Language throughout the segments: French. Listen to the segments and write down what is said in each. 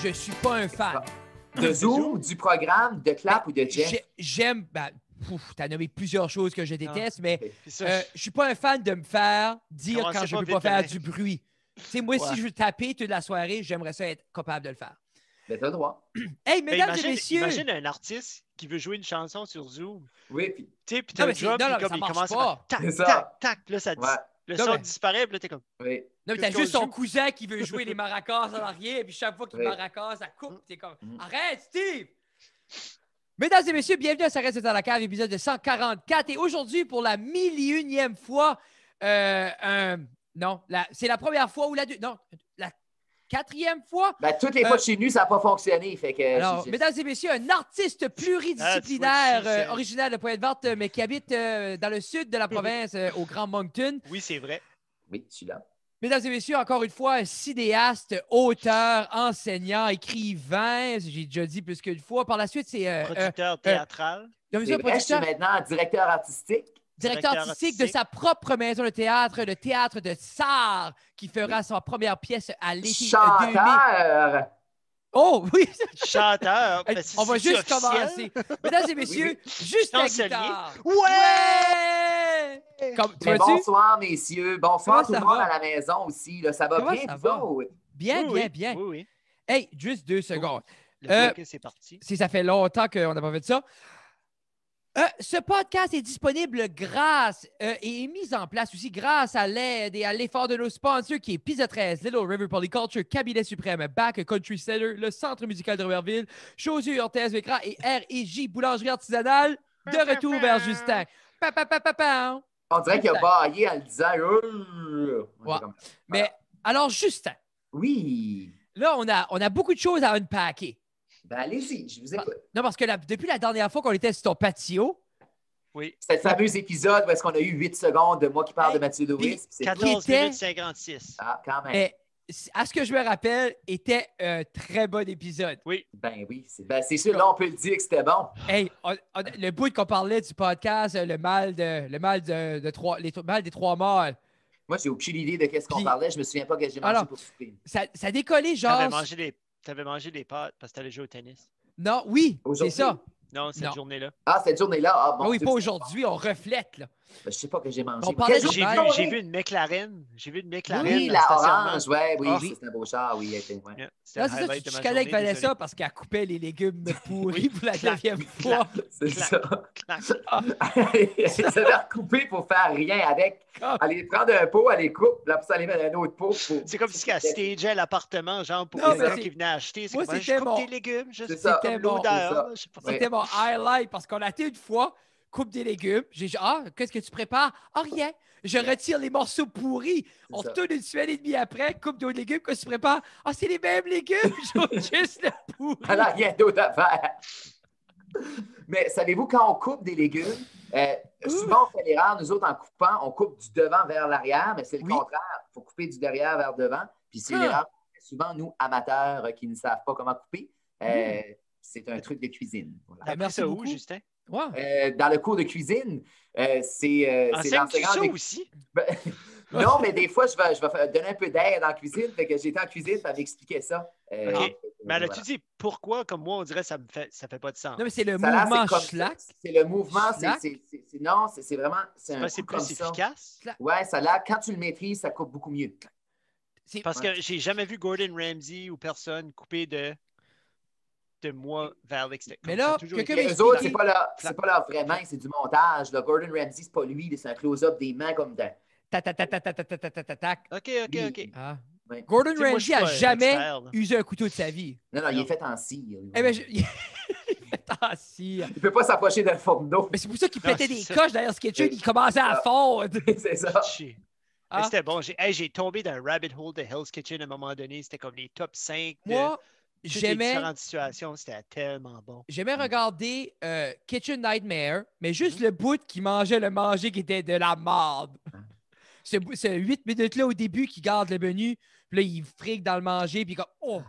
je suis pas un fan. De Zoom, du programme, de Clap ou de Jeff? J'aime... t'as nommé plusieurs choses que je déteste, mais Puis ça, je suis pas un fan de me faire dire Commencez quand je pas peux vite pas faire de du bruit. Tu sais, moi, si je veux taper toute la soirée, j'aimerais ça être capable de le faire. Ben, t'as le droit. Hey, Ben, mesdames et messieurs... imagine un artiste qui veut jouer une chanson sur Zoom. Oui, puis Tu sais, puis Non, t'as mais un drum, non, puis mais comme ça il marche commence pas. à tac, C'est ça. tac, tac, puis là, Ouais. le Non, son mais- disparaît, puis là, t'es comme... oui. Non, mais t'as Qu'est-ce juste qu'on son joue? cousin qui veut jouer les maracas en arrière, puis chaque fois qu'il Oui. maracas, ça coupe. T'es comme, arrête, Steve! Mesdames et messieurs, bienvenue à Ça reste dans la cave, épisode de 144. Et aujourd'hui, pour la 1001e fois, c'est la première fois ou la quatrième fois. Ben, toutes les fois chez nous, ça n'a pas fonctionné. Fait que Alors, mesdames et messieurs, un artiste pluridisciplinaire, c'est- originaire de Pointe-Verte, mais qui habite dans le sud de la province, au Grand Moncton. Oui, c'est vrai. Oui, je suis là. Mesdames et messieurs, encore une fois, un cinéaste, auteur, enseignant, écrivain, j'ai déjà dit plus qu'une fois. Par la suite, c'est... Producteur théâtral. comme C'est ça, vrai, je suis producteur, maintenant directeur artistique. directeur artistique de sa propre maison de théâtre, le théâtre de Sarre, qui fera sa première pièce à l'été 2000. Chanteur. Oh, oui! Chanteur. Hey, Ben, on va c'est-tu juste officiel? commencer. Mesdames et messieurs, juste la Chancelier. guitare. Ouais! Comme, tu Mais vois-tu? bonsoir, messieurs. Bonsoir Comment tout ça le monde va? à la maison aussi. Là. Ça va Comment bien, ça vous va? autres? Bien, Oui, bien, oui. bien. Oui, oui. Hey, juste 2 secondes. Le break, c'est parti. Si ça fait longtemps qu'on n'a pas fait ça. Ce podcast est disponible grâce et est mis en place aussi grâce à l'aide et à l'effort de nos sponsors qui est Pizza 13, Little River Polyculture, Cabinet Suprême, Back Country Cellar, le Centre musical de Robertville, Chaussures Orthèse Vécra et R&J Boulangerie Artisanale. De retour vers Justin. Pa, pa, pa, pa, pa. On dirait qu'il a Justin. baillé en le disant. Ouais. Comme- Mais alors, Justin, Oui. là, on a beaucoup de choses à unpacker. Ben, allez-y, je vous écoute. Non, parce que depuis la dernière fois qu'on était sur ton patio, Oui. C'est le fameux épisode où est-ce qu'on a eu 8 secondes de moi qui parle Hey, de Mathieu Lewis. puis puis c'est 14 était- minutes 56. Ah, quand même. mais à ce que je me rappelle, était un très bon épisode. Oui. Ben oui, c'est sûr, là, on peut le dire que c'était bon. Hey, le bout qu'on parlait du podcast, le mal des trois mâles, Moi, j'ai aucune idée de qu'est-ce qu'on Puis- parlait. Je me souviens pas que j'ai mangé Alors, pour souper. ça décollait genre. T'avais mangé des pâtes parce que t'allais jouer au tennis. Non, oui, c'est Aujourd'hui? ça. Non, cette Non. journée-là. Ah, cette journée-là? Ah, bon. Ah oui, Dieu, pas c'est aujourd'hui, on reflète, là. bon. Ben, je sais pas que j'ai mangé. On parlait Quel de- jour? J'ai vu une McLaren. J'ai vu une McLaren. Oui, dans la le stationnement. orange, ouais, oui, Ah. c'est un beau char, oui. elle était- ouais. Yeah, c'était Là, le c'est ça, highlight tu de ma chicanais avec journée, Vanessa désolé. parce qu'elle coupait les légumes pourris pour la Clac, deuxième fois. C'est Clac. ça. Clac. Elle se fait recouper pour faire rien avec. Ah. Aller prendre un pot, elle les coupe, là, pour ça, aller mettre un autre pot. C'est comme si elle stageait l'appartement, genre, pour Non, les mais gens c'est- qui venaient acheter. C'est moi, comme, c'était je coupe mon- des légumes, je C'est sais ça. comme C'était mon- c'est ça. l'odeur. Je sais pas. Ouais. C'était mon highlight parce qu'on a été une fois, coupe des légumes. J'ai dit, qu'est-ce que tu prépares? Ah, rien. Je retire les morceaux pourris. On ça. retourne une semaine et demie après, coupe d'autres légumes. Qu'est-ce que tu prépares? Ah, c'est les mêmes légumes. J'ai juste le pourri. Elle n'a rien d'autre à faire. Mais savez-vous, quand on coupe des légumes, souvent on fait l'erreur, nous autres, en coupant, on coupe du devant vers l'arrière, mais c'est le Oui. contraire. Il faut couper du derrière vers devant. Puis c'est l'erreur qu'on fait souvent, nous, amateurs qui ne savent pas comment couper. C'est un truc de cuisine. Voilà. T'as appris Merci ça où, beaucoup. Justin? Ouais. Dans le cours de cuisine, c'est Enseignes-tu l'enseignant ça de- aussi? Ben, non, mais des fois, je vais donner un peu d'aide en cuisine. Fait que j'étais en cuisine, puis elle m'expliquait ça. OK. Mais elle voilà. a-tu dit pourquoi, comme moi, on dirait que ça fait pas de sens? Non, mais c'est le Ça a l'air, mouvement c'est comme schlack. ça. C'est le mouvement, Schlack. non, c'est vraiment, c'est un Parce que c'est coup comme plus ça. efficace? Ouais, ça a l'air, quand tu le maîtrises, ça coupe beaucoup mieux. C'est- Parce que j'ai jamais vu Gordon Ramsay ou personne couper de moi vers l'extérieur. Mais Comme ça là, a toujours quelqu'un été- m'explique- Eux autres, c'est pas leur vraie main, c'est du montage. Là. Gordon Ramsay, c'est pas lui, c'est un close-up des mains comme dans. tac, tac, tac, tac, tac, tac, tac, tac, tac, tac. OK. Ah. Ouais. Gordon Tu sais, moi, je Ramsay suis a pas jamais expert, là. usé un couteau de sa vie. Non, il Non. est fait en cire. Eh ben, Attends, si. Il peut pas s'approcher d'un fourneau. Mais c'est pour ça qu'il Non, pétait c'est des ça. coches derrière ce kitchen, il commençait à ça. fondre. C'est ça. Chier. Ah. Mais c'était bon. J'ai tombé dans un rabbit hole de Hell's Kitchen à un moment donné. C'était comme les top 5 de Moi, toutes les j'aimais différentes situations. C'était tellement bon. regarder Kitchen Nightmare, mais juste le bout qui mangeait le manger qui était de la merde. Ce 8 minutes-là au début qui garde le menu, puis là, il frique dans le manger, puis comme, oh.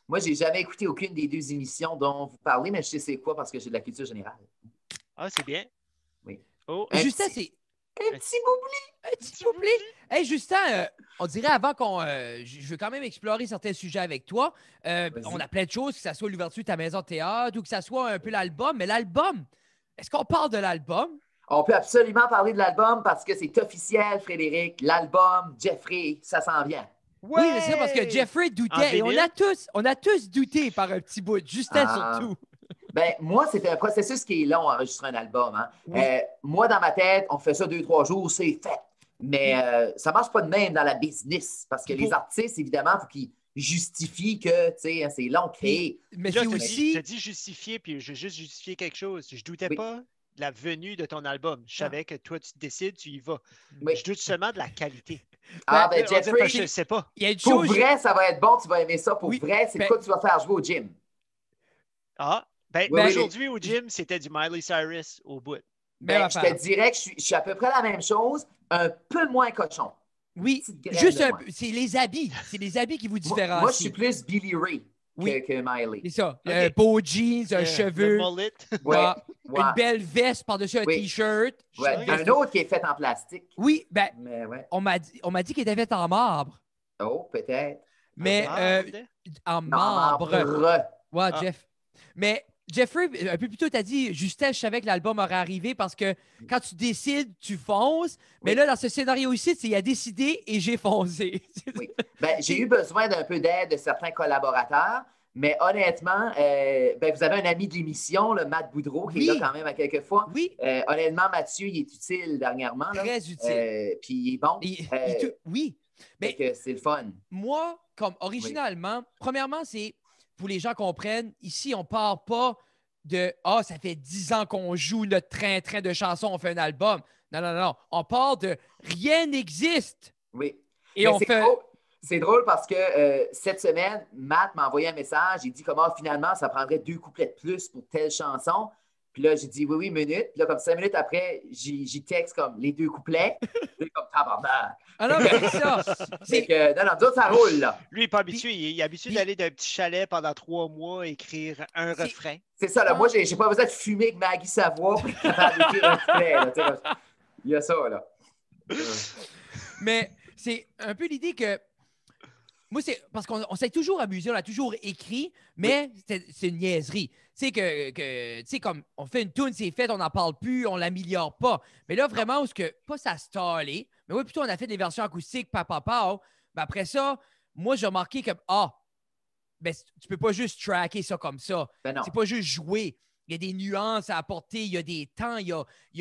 Moi, j'ai jamais écouté aucune des deux émissions dont vous parlez, mais je sais c'est quoi parce que j'ai de la culture générale. Ah, c'est bien. Oui. Oh, Un Justin, petit- Un petit boubli. S'il vous plaît. Hey, Justin, on dirait avant qu'on. Je veux quand même explorer certains sujets avec toi. On a plein de choses, que ce soit l'ouverture de ta maison de théâtre ou que ce soit un peu l'album. Mais l'album, est-ce qu'on parle de l'album? On peut absolument parler de l'album parce que c'est officiel, Frédéric. L'album, Jeffrey, ça s'en vient. Oui, mais c'est ça, parce que Jeffrey doutait. Et on a tous douté par un petit bout. Justin surtout. Ben, moi, c'était un processus qui est long, enregistrer un album. Hein. Oui. Moi, dans ma tête, on fait ça 2-3 jours, c'est fait. Mais ça marche pas de même dans la business parce que les artistes, évidemment, il faut qu'ils justifient que c'est long créé. Mais là, c'est aussi. Tu as dit justifier, puis je veux juste justifier quelque chose. Je doutais pas de la venue de ton album. Je savais que toi, tu décides, tu y vas. Oui. Je doute seulement de la qualité. Jeffrey, Je sais pas. Il y a une pour chose. vrai, ça va être bon, tu vas aimer ça. Pour Oui, vrai, c'est quoi tu vas faire jouer au gym. Aujourd'hui, au gym, c'était du Miley Cyrus au bout. Je te dirais que je suis à peu près la même chose, un peu moins cochon. Oui, juste un peu. C'est les habits. C'est les habits qui vous différencient. Moi, je suis plus Billy Ray que Miley. C'est ça. Okay. Beau jeans, un cheveu. Une belle veste par-dessus un T-shirt. Un autre qui est fait en plastique. Oui, ben, mais on m'a dit qu'il était fait en marbre. Oh, peut-être. Mais en marbre. Ouais, Jeff. Mais Jeffrey, un peu plus tôt, tu as dit, Justin, je savais que l'album aurait arrivé parce que quand tu décides, tu fonces. Mais là, dans ce scénario-ci, il a décidé et j'ai foncé. Oui. J'ai eu besoin d'un peu d'aide de certains collaborateurs. Mais honnêtement, vous avez un ami de l'émission, Matt Boudreau, qui est là quand même à quelques fois. Oui. Honnêtement, Mathieu, il est utile dernièrement. Là. Très utile. Puis il est bon. Oui. Mais c'est le fun. Moi, comme originalement, premièrement, c'est pour les gens comprennent, ici, on ne part pas de « Ah, ça fait 10 ans qu'on joue notre train-train de chansons, on fait un album. » Non. On part de « Rien n'existe. » Oui. Et on fait... C'est drôle parce que cette semaine, Matt m'a envoyé un message. Il dit comment finalement, ça prendrait 2 couplets de plus pour telle chanson. Puis là, j'ai dit oui, minute. Puis là, comme 5 minutes après, j'y texte comme les 2 couplets. Puis comme tabarnak. Ah non, mais c'est ça. Non, ça roule, là. Lui, il n'est pas habitué. Il est habitué d'aller d'un petit chalet pendant 3 mois, écrire un refrain. C'est ça, là. Moi, j'ai pas besoin de fumer avec Maggie Savoie pour écrire un couplet. Là, il y a ça, là. Mais c'est un peu l'idée que moi, c'est parce qu'on s'est toujours amusé, on a toujours écrit, mais c'est une niaiserie. Tu sais, comme on fait une tune, c'est fait, on n'en parle plus, on l'améliore pas. Mais là, vraiment, pas ça stallé, mais oui, plutôt, on a fait des versions acoustiques, papa. Ben après ça, moi, j'ai remarqué que, tu peux pas juste tracker ça comme ça. C'est pas juste jouer. Il y a des nuances à apporter, il y a des temps, il y a il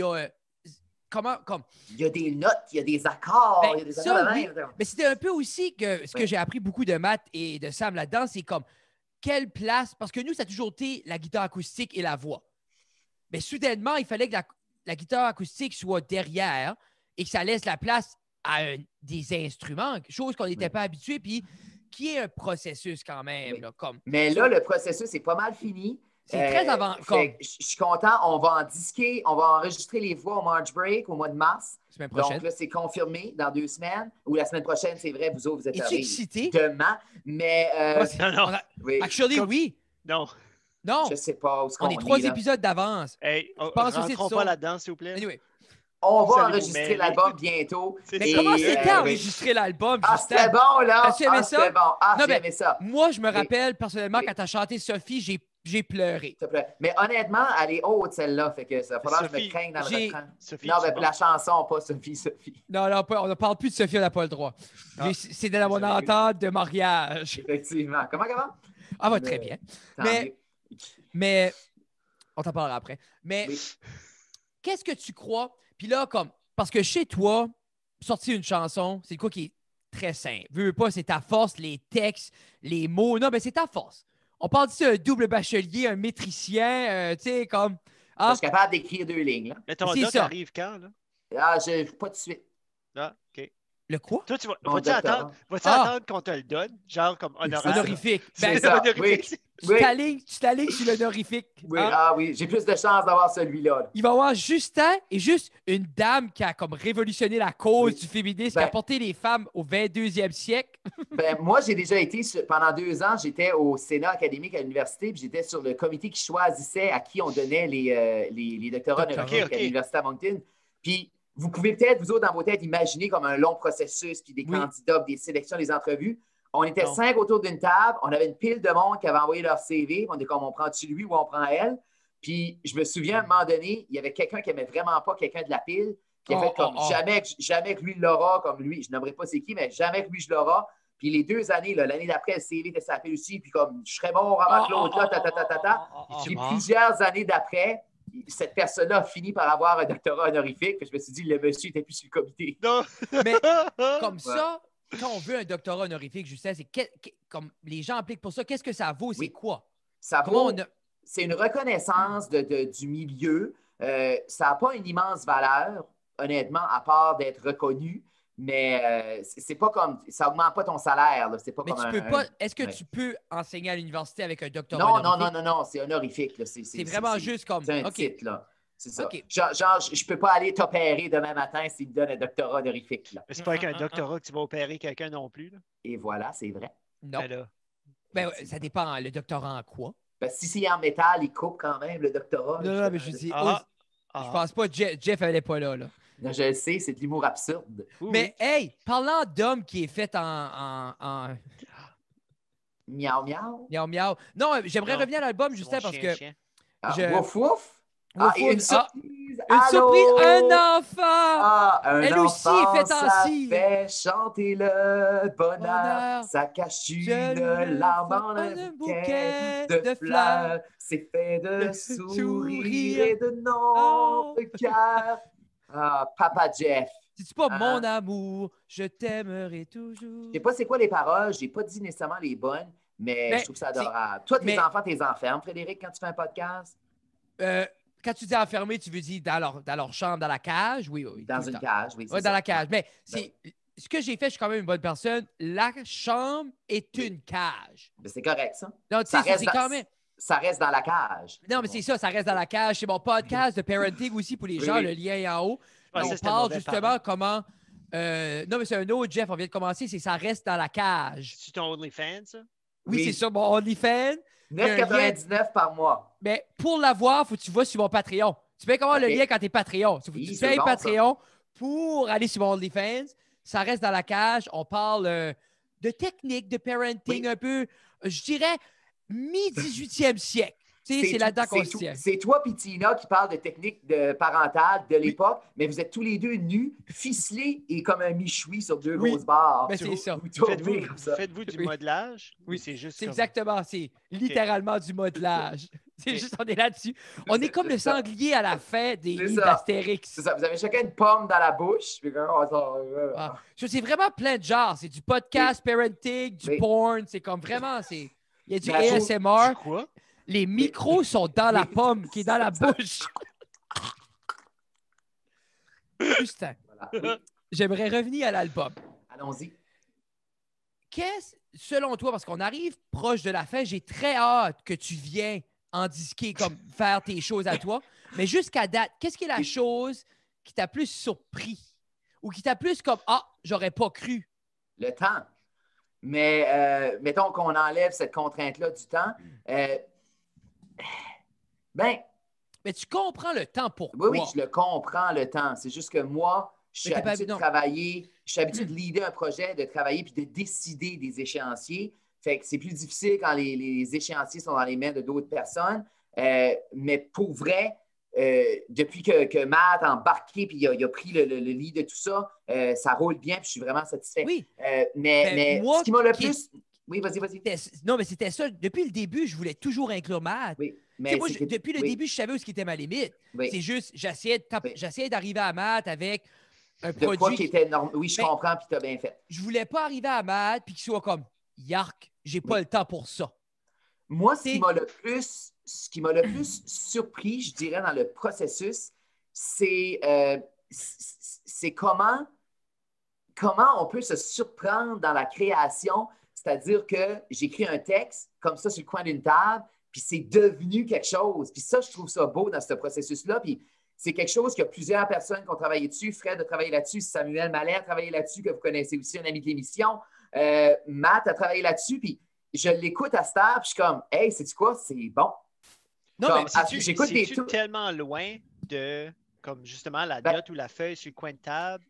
y a des notes, il y a des accords, il y a des accords. Oui. Mais c'était un peu aussi que ce que j'ai appris beaucoup de Matt et de Sam là-dedans, c'est comme quelle place, parce que nous, ça a toujours été la guitare acoustique et la voix. Mais soudainement, il fallait que la guitare acoustique soit derrière et que ça laisse la place à des instruments, chose qu'on n'était pas habitué, puis qui est un processus quand même. Oui. Là, comme, mais là, le processus est pas mal fini. C'est très avant. Je suis content. On va on va enregistrer les voix au March Break au mois de mars. Semaine prochaine. Donc là, c'est confirmé dans 2 semaines. Ou la semaine prochaine, c'est vrai, vous autres, vous êtes Es-tu excité? Demain. Mais. Non. Oui. Actually, oui. Non. Je sais pas où on est 3 épisodes d'avance. Hey, rentrons pas là-dedans, s'il vous plaît. Anyway. On va enregistrer l'album bientôt. Mais comment c'était enregistrer l'album, Justin? C'était bon, là. As-tu aimé ça? C'était bon. J'ai aimé ça. Moi, je me rappelle, personnellement, quand tu as chanté Sophie, j'ai pleuré. Mais honnêtement, elle est haute, celle-là. Fait que ça va falloir que je me craigne dans le refrain. Non, mais la chanson, pas Sophie. Non, on ne parle plus de Sophie, on n'a pas le droit. C'est dans mon entente de mariage. Effectivement. Comment? Ah, va très bien. Mais on t'en parlera après. Mais qu'est-ce que tu crois? Puis là, parce que chez toi, sortir une chanson, c'est quoi qui est très simple. Veux pas, c'est ta force, les textes, les mots. Non, mais c'est ta force. On parle d'ici un double bachelier, un métricien, tu sais, comme... Je suis capable d'écrire 2 lignes. Là. Mais ton doc arrive quand, là? Pas de suite. Ah, OK. Le quoi? Toi, vas-tu attendre qu'on te le donne? Genre comme honorifique. C'est ça, honorifique. Tu t'alignes sur l'honorifique. Oui, oui. J'ai plus de chance d'avoir celui-là. Il va y avoir Justin et juste une dame qui a comme révolutionné la cause du féminisme, qui a porté les femmes au 22e siècle. Moi, j'ai déjà été, pendant 2 ans, j'étais au Sénat académique à l'université, puis j'étais sur le comité qui choisissait à qui on donnait les doctorats honorifiques à l'Université à Moncton. Puis vous pouvez peut-être, vous autres, dans vos têtes, imaginer comme un long processus, puis des candidats, des sélections, des entrevues. On était 5 autour d'une table, on avait une pile de monde qui avait envoyé leur CV, on était comme, on prend-tu lui ou on prend elle? Puis je me souviens, à un moment donné, il y avait quelqu'un qui n'aimait vraiment pas quelqu'un de la pile, qui a fait comme, jamais que lui l'aura, comme lui, je n'aimerais pas c'est qui, mais jamais que lui je l'aura. Puis les 2 années, l'année d'après, le CV était sa pile aussi, puis comme, je serais bon avant que l'autre là, Puis plusieurs années d'après, cette personne-là a fini par avoir un doctorat honorifique. Puis je me suis dit, le monsieur n'était plus sur le comité. Non. Mais comme ça, quand on veut un doctorat honorifique, Justin, c'est comme les gens appliquent pour ça, qu'est-ce que ça vaut? C'est quoi? Ça vaut, c'est une reconnaissance du milieu. Ça n'a pas une immense valeur, honnêtement, à part d'être reconnu. Mais c'est pas comme. Ça augmente pas ton salaire. Là. C'est pas mais comme tu peux pas. Est-ce que tu peux enseigner à l'université avec un doctorat honorifique? Non, c'est honorifique. Là. C'est vraiment juste comme. C'est un titre, là. C'est ça. Okay. Genre, je peux pas aller t'opérer demain matin s'il me donne un doctorat honorifique. Là. Mais c'est pas avec un doctorat que tu vas opérer quelqu'un non plus. Là. Et voilà, c'est vrai. Non. Ben, ça dépend. Le doctorat en quoi? Ben, si c'est en métal, il coupe quand même le doctorat. Non, mais je dis. Je pense pas. Jeff n'allait pas là. Non, je le sais, c'est de l'humour absurde. Mais hey, parlant d'homme qui est fait en... Miaou, miaou. Miaou, miaou. Non, j'aimerais revenir à l'album, Justin, parce que... Wouf, wouf. Une surprise. Surprise, un enfant. Elle aussi est faite en si. Ça fait chanter le bonheur. Ça cache une larme en un bouquet de fleurs. C'est fait de sourires et de nombreux cœurs. Papa Jeff. Dis-tu pas mon amour, je t'aimerai toujours. Je sais pas c'est quoi les paroles, j'ai pas dit nécessairement les bonnes, mais je trouve ça adorable. Toi, tes enfants, t'es enfermes, Frédéric, quand tu fais un podcast? Quand tu dis enfermé, tu veux dire dans leur chambre, dans la cage? Oui. Dans une cage, oui. Dans la cage. Mais ce que j'ai fait, je suis quand même une bonne personne. La chambre est une cage. Mais c'est correct, ça. Non, tu sais, c'est quand même... Ça reste dans la cage. Non, mais c'est ça reste dans la cage. C'est mon podcast de parenting aussi pour les gens, le lien est en haut. On parle justement comment... non, mais c'est un autre, Jeff, on vient de commencer, c'est ça reste dans la cage. C'est ton OnlyFans, ça? Oui, c'est ça, mon OnlyFans. 9,99 par mois. Mais pour l'avoir, il faut que tu vas sur mon Patreon. Tu peux avoir le lien quand tu es Patreon. Il faut que tu payes Patreon pour aller sur mon OnlyFans. Ça reste dans la cage. On parle de technique, de parenting un peu, je dirais, mi-18e siècle. C'est là-dedans qu'on se tient. C'est toi et Tina qui parlent de technique parentale de l'époque, mais vous êtes tous les deux nus, ficelés et comme un michoui sur 2 grosses barres. Mais c'est ça. Faites-vous du modelage? Oui, c'est juste. C'est exactement. C'est littéralement du modelage. C'est juste, on est là-dessus. On est comme le sanglier à la fin des livres d'Astérix. C'est ça. Vous avez chacun une pomme dans la bouche. C'est vraiment plein de genres. C'est du podcast, parenting, du porn. C'est comme vraiment. Il y a du ASMR. Quoi? Les micros sont dans la pomme qui est dans la bouche. Justin, j'aimerais revenir à l'album. Allons-y. Selon toi, parce qu'on arrive proche de la fin, j'ai très hâte que tu viennes en disquer, comme faire tes choses à toi. Mais jusqu'à date, qu'est-ce qui est la chose qui t'a plus surpris? Ou qui t'a plus comme, j'aurais pas cru? Le temps. Mais mettons qu'on enlève cette contrainte-là du temps. Mais tu comprends le temps pourquoi? Oui, je le comprends, le temps. C'est juste que moi, je suis habitué de travailler, je suis habitué de leader un projet, de travailler puis de décider des échéanciers. Fait que c'est plus difficile quand les échéanciers sont dans les mains de d'autres personnes. Mais pour vrai, depuis que Matt a embarqué puis il a pris le lead de tout ça, ça roule bien puis je suis vraiment satisfait. Oui. Mais moi, ce qui m'a le plus... Oui, vas-y. Non, mais c'était ça. Depuis le début, je voulais toujours inclure Matt. Oui. Mais moi, depuis le début, je savais où était ma limite. Oui. C'est juste, j'essayais d'arriver à Matt avec un de produit... quoi qui était normal. Oui, je comprends, puis tu as bien fait. Je voulais pas arriver à Matt puis qu'il soit comme « Yark, j'ai pas le temps pour ça ». Moi, ce qui m'a le plus surpris, je dirais, dans le processus, c'est comment on peut se surprendre dans la création. C'est-à-dire que j'écris un texte comme ça sur le coin d'une table, puis c'est devenu quelque chose. Puis ça, je trouve ça beau dans ce processus-là. Puis c'est quelque chose qu'il y a plusieurs personnes qui ont travaillé dessus. Fred a travaillé là-dessus, Samuel Mallet a travaillé là-dessus, que vous connaissez aussi, un ami de l'émission. Matt a travaillé là-dessus, puis je l'écoute à cette heure, puis je suis comme, hey, sais-tu quoi? C'est bon. Non, comme, mais c'est-tu tellement loin de comme justement la Ben, note ou la feuille sur le coin de table?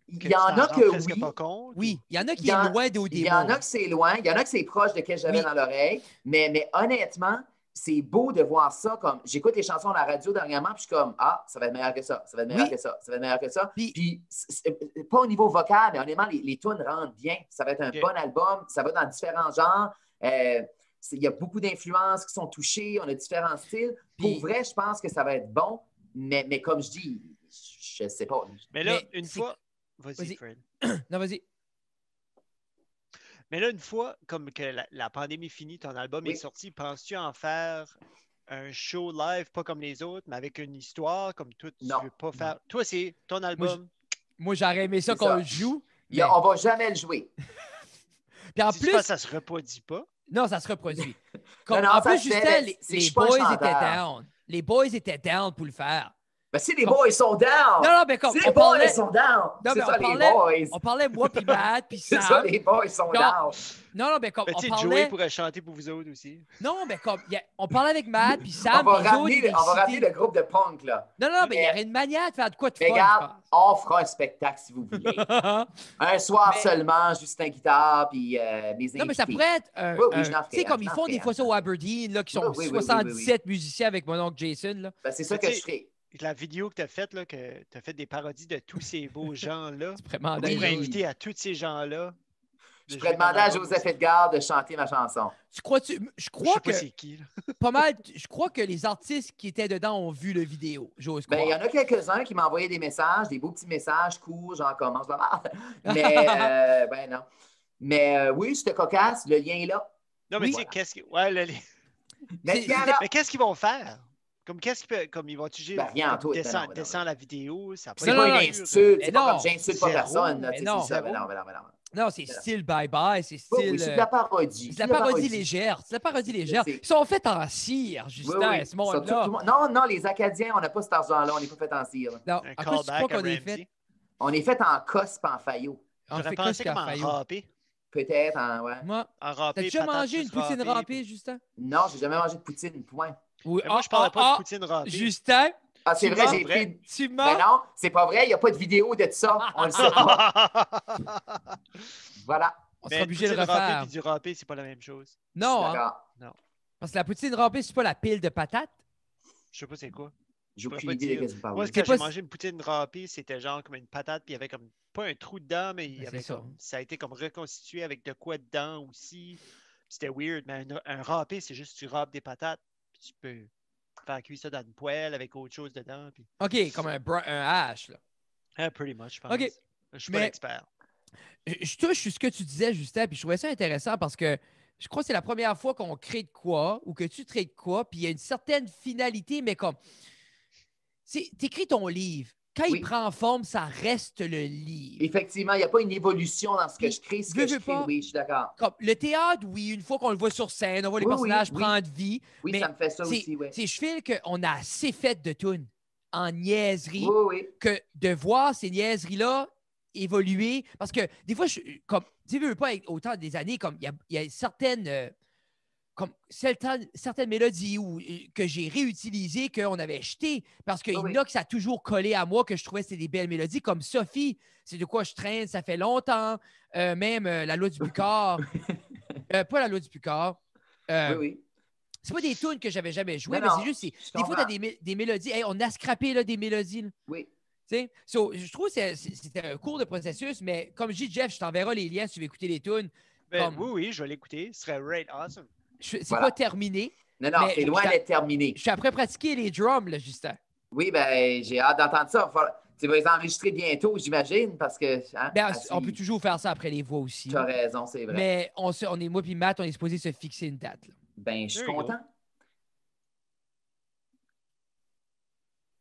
Il y en a que presque oui. pas compte? Oui, il y en a qui Il y en- est loin d'au Il y démo. en a que c'est loin, il y en a que c'est proche de ce que j'avais Oui. dans l'oreille, mais honnêtement, c'est beau de voir ça. Comme j'écoute les chansons à la radio dernièrement, puis je suis comme ah, ça va être meilleur que ça, ça va être meilleur Oui. que ça, ça va être meilleur que ça. Puis- Puis pas au niveau vocal, mais honnêtement, les tunes rentrent bien. Ça va être un Ok. bon album, ça va dans différents genres. Il y a beaucoup d'influences qui sont touchées, on a différents styles. Puis- Pour vrai, je pense que ça va être bon, mais comme je dis, je ne sais pas. Mais là, Mais une c'est- fois. Vas-y, Vas-y. Fred. Non, vas-y. Mais là, une fois comme que la pandémie finit, ton album Oui. est sorti, penses-tu en faire un show live, pas comme les autres, mais avec une histoire, comme toi, tu Non. veux pas faire. Toi, c'est ton album. Moi, j'aurais aimé ça C'est qu'on ça. le joue. On ne va jamais le jouer. Puis en Si tu plus, penses que ça se reproduit pas. non, ça se reproduit. Comme, Non, en ça plus, se fait, Justin, mais je les suis pas un boys chanteur. étaient down. Les boys étaient down pour le faire. Ben, si les boys sont down! Non, mais comme si on les boys parlait- sont down! Non, C'est mais ça, on les parlait- boys! On parlait, moi, puis Matt, puis C'est ça, Sam. les boys sont Non. down! Non, mais comme Mais on tu sais, Joey parlait... pourrait chanter pour vous autres aussi. Non, mais comme... on parlait avec Matt, puis On Sam, va puis les autres, ramener, ils on va ramener excitaient. le groupe de punk, là. Non, mais il y aurait une manière de faire de quoi de fun, Mais je regarde, pense. on fera un spectacle si vous voulez. Un soir Mais- seulement, Justin Guitare, puis mes invités. Non, mais ça pourrait être Oui, je l'en tu sais, ferai, comme je ils l'en font ferai, des fois ça au Aberdeen, là, qui sont Oui, 77 musiciens avec mon oncle Jason, là. Ben, c'est ça Mais que tu je sais, ferai. La vidéo que tu as faite, là, que tu as fait des parodies de tous ces beaux gens-là. C'est vraiment Tu Oui. pourrais dingue. inviter à tous ces gens-là. Je pourrais demander à Joseph Edgar de chanter ma chanson. Je Je crois sais que pas c'est qui. Là. pas mal, je crois que les artistes qui étaient dedans ont vu le vidéo, j'ose Ben, il y croire. en a quelques-uns qui m'envoyaient des messages, des beaux petits messages courts, genre commence la marde. Mais, ben non. Mais oui, c'était cocasse, le lien est là. Non, mais Oui. tu sais, qu'est-ce qu'ils. Ouais, là, Mais C'est- tiens, là, Mais qu'est-ce qu'ils vont faire? Comme qu'est-ce qu'ils peuvent. Comme ils vont utiliser. Ben, rien en tout. Descendre la vidéo. Ça a c'est Non, pas non, une non. insulte, Mais c'est pas non. comme j'insulte pas Zéro, personne. Là, mais tu sais, non. c'est ça. Zéro. Ben non. Non, c'est style bye-bye, c'est Oui, style... oui, c'est de la parodie. c'est de la parodie légère. C'est de la parodie légère. C'est- Ils sont faits en cire, Oui, Justin, oui. ce monde-là. Non, les Acadiens, on n'a pas cet argent-là, on n'est pas fait en cire. Non, Un en plus, je crois callback à qu'on est Ramsey. fait... On est fait en cospe, en faillot. On J'aurais fait pensé qu'en comme en faillot. râpé. Peut-être ouais. Moi, En râpé. t'as déjà patate mangé une juste poutine râpée, râpée, Justin? Non, j'ai jamais mangé de poutine, point. Oui. Mais moi, je parlais pas de poutine râpée. Justin, Ah, c'est Tu vrai, mens, j'ai vrai? pris... tu Ben mens? non, c'est pas vrai, il n'y a pas de vidéo de ça, on le sait pas. Voilà, On Mais sera obligé de le poutine râpée refaire. puis du râpé, c'est pas la même chose. Non, hein, d'accord. parce que la poutine râpée, c'est pas la pile de patates. Je sais pas c'est quoi. J'ai pourrais aucune pas idée dire. de ce que vous Moi, parlez. quand C'est j'ai pas- mangé une poutine râpée, c'était genre comme une patate, puis il y avait comme pas un trou dedans, mais il y Mais avait c'est ça. comme ça a été comme reconstitué avec de quoi dedans aussi. C'était weird, mais un râpé, c'est juste tu râpes des patates, puis tu peux faire cuire ça dans une poêle avec autre chose dedans. Puis... OK, comme un hash, là. Pretty much, je pense. OK. Je suis Mais- pas l'expert. Je touche sur ce que tu disais, Justin, puis je trouvais ça intéressant parce que je crois que c'est la première fois qu'on crée de quoi ou que tu crées de quoi, puis il y a une certaine finalité, mais comme... Tu écris ton livre. Quand Oui. il prend forme, ça reste le livre. Effectivement, il n'y a pas une évolution dans ce que Puis, je crée. Ce veux, que je veux crée, pas. oui, je suis d'accord. Comme le théâtre, oui, une fois qu'on le voit sur scène, on voit les Oui, personnages oui, oui. prendre vie. Oui, mais ça me fait ça c'est- aussi, oui. Je file qu'on a assez fait de tunes en niaiserie Oui, oui. que de voir ces niaiseries-là évoluer. Parce que des fois, comme tu veux pas, avec autant des années, comme il y a certaines, comme certaines mélodies que j'ai réutilisées, qu'on avait jetées, parce qu'il y en Oui. a que ça a toujours collé à moi, que je trouvais que c'était des belles mélodies, comme Sophie, c'est de quoi je traîne, ça fait longtemps. Même La Loi du Bucard. Pas La Loi du Bucard. Oui, oui. C'est pas des tunes que j'avais jamais jouées, Non, mais non, c'est juste, je des fois, tu as comprends. des mélodies. Hey, on a scrappé là, des mélodies. Là. Oui. Tu sais? So, je trouve que c'était un cours de processus, mais comme je dis, Jeff, je t'enverrai les liens si tu veux écouter les tunes. Ben, Comme- oui, je vais l'écouter. Ce serait right awesome. C'est Voilà. pas terminé. Non, non, Mais c'est loin je- d'être terminé. Je suis après pratiquer les drums, là, Justin. Oui, ben j'ai hâte d'entendre ça. Tu vas les enregistrer bientôt, j'imagine, parce que... Hein, Ben, assis- on peut toujours faire ça après les voix aussi. Tu as raison, c'est vrai. Mais on est, moi puis Matt, on est supposé se fixer une date. Là. Ben, je suis There you go. content.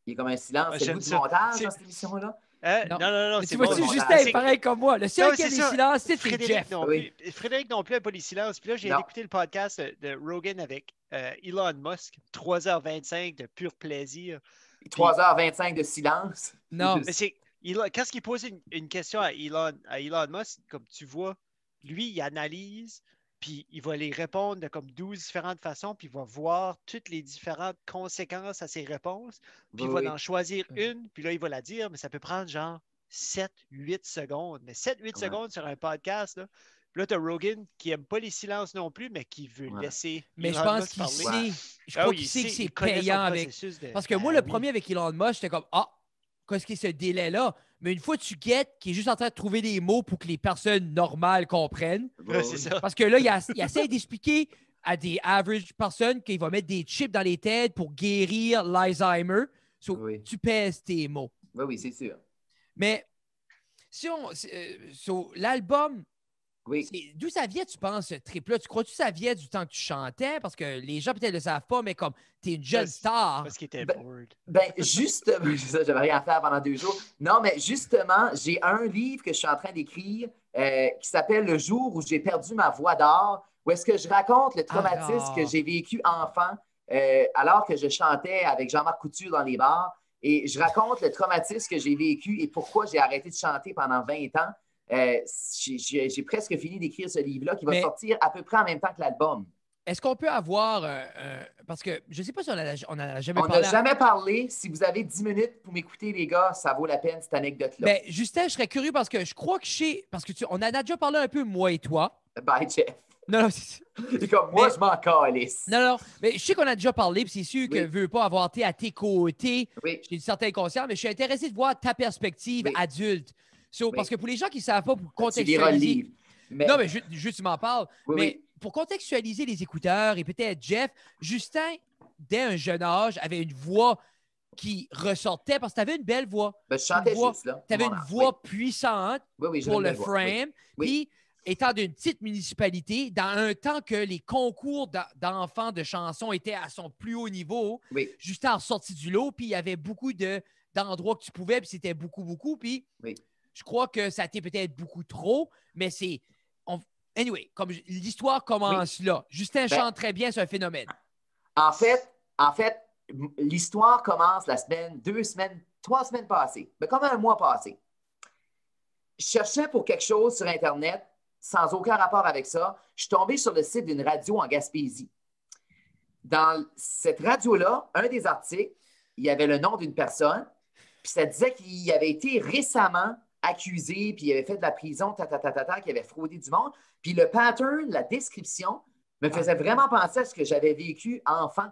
Il y a comme un silence. Ah, C'est le j'aime bout du ça. montage C'est- dans cette émission-là? Non. Non, Mais c'est tu bon. vois-tu, bon, Justin c'est- est pareil comme moi. Le seul Non, qui a c'est des ça. silences, c'est Frédéric Jeff. non Oui. plus. Frédéric non plus n'a pas les silences. Puis là, j'ai Non. écouté le podcast de Rogan avec Elon Musk, 3h25 de pur plaisir. 3h25 de silence. Non. Mais c'est quand il pose une question à Elon Musk, comme tu vois, lui, il analyse puis il va les répondre de comme 12 différentes façons, puis il va voir toutes les différentes conséquences à ses réponses, puis il va en choisir une, puis là, il va la dire, mais ça peut prendre genre 7-8 secondes. Mais 7-8 secondes sur un podcast, là. Puis là, tu as Rogan qui n'aime pas les silences non plus, mais qui veut laisser Mais je Elon pense Musk qu'il parler. sait. Je crois qu'il sait que c'est payant avec. Parce que moi, le premier avec Elon Musk, j'étais comme qu'est-ce qui est ce délai-là? Mais une fois que tu guettes, qui est juste en train de trouver des mots pour que les personnes normales comprennent. C'est ça. Parce que là, il essaie d'expliquer à des average personnes qu'il va mettre des chips dans les têtes pour guérir l'Alzheimer. Tu pèses tes mots. Oui, c'est sûr. Mais si l'album, d'où ça vient, tu penses, ce trip-là? Tu crois-tu que ça vient du temps que tu chantais? Parce que les gens peut-être ne le savent pas, mais comme tu es une jeune star. Parce qu'il était bored. Justement, j'avais rien à faire pendant 2 jours. Non, mais justement, j'ai un livre que je suis en train d'écrire qui s'appelle Le jour où j'ai perdu ma voix d'or, où est-ce que je raconte le traumatisme que j'ai vécu enfant alors que je chantais avec Jean-Marc Couture dans les bars. Et je raconte le traumatisme que j'ai vécu et pourquoi j'ai arrêté de chanter pendant 20 ans. J'ai presque fini d'écrire ce livre-là qui va sortir à peu près en même temps que l'album. Est-ce qu'on peut avoir... parce que je ne sais pas si on en a jamais parlé. On n'a jamais parlé. Si vous avez 10 minutes pour m'écouter, les gars, ça vaut la peine, cette anecdote-là. Mais Justin, je serais curieux parce que je crois que parce que on en a déjà parlé un peu, moi et toi. Bye, Jeff. Non, c'est comme moi, je m'en calisse. Non, mais je sais qu'on a déjà parlé, puis c'est sûr que je ne veux pas avoir été à tes côtés. J'ai une certaine conscience, mais je suis intéressé de voir ta perspective adulte. Parce que pour les gens qui ne savent pas, pour contextualiser... Non, mais juste tu m'en parles. Pour contextualiser les écouteurs et peut-être Jeff, Justin, dès un jeune âge, avait une voix qui ressortait parce que tu avais une belle voix. Je chantais juste, là. Tu avais une voix puissante pour le frame. Puis, étant d'une petite municipalité, dans un temps que les concours d'enfants de chansons étaient à son plus haut niveau, Justin a sorti du lot, puis il y avait beaucoup d'endroits que tu pouvais, puis c'était beaucoup. Puis, je crois que ça a été peut-être beaucoup trop, mais c'est... Anyway, comme l'histoire commence là. Justin chante très bien, c'est un phénomène. En fait, l'histoire commence la semaine, 2 semaines, 3 semaines passées, mais comme un mois passé. Je cherchais pour quelque chose sur Internet, sans aucun rapport avec ça. Je suis tombé sur le site d'une radio en Gaspésie. Dans cette radio-là, un des articles, il y avait le nom d'une personne, puis ça disait qu'il avait été récemment accusé, puis il avait fait de la prison, qu'il avait fraudé du monde. Puis le pattern, la description, me faisait vraiment penser à ce que j'avais vécu enfant.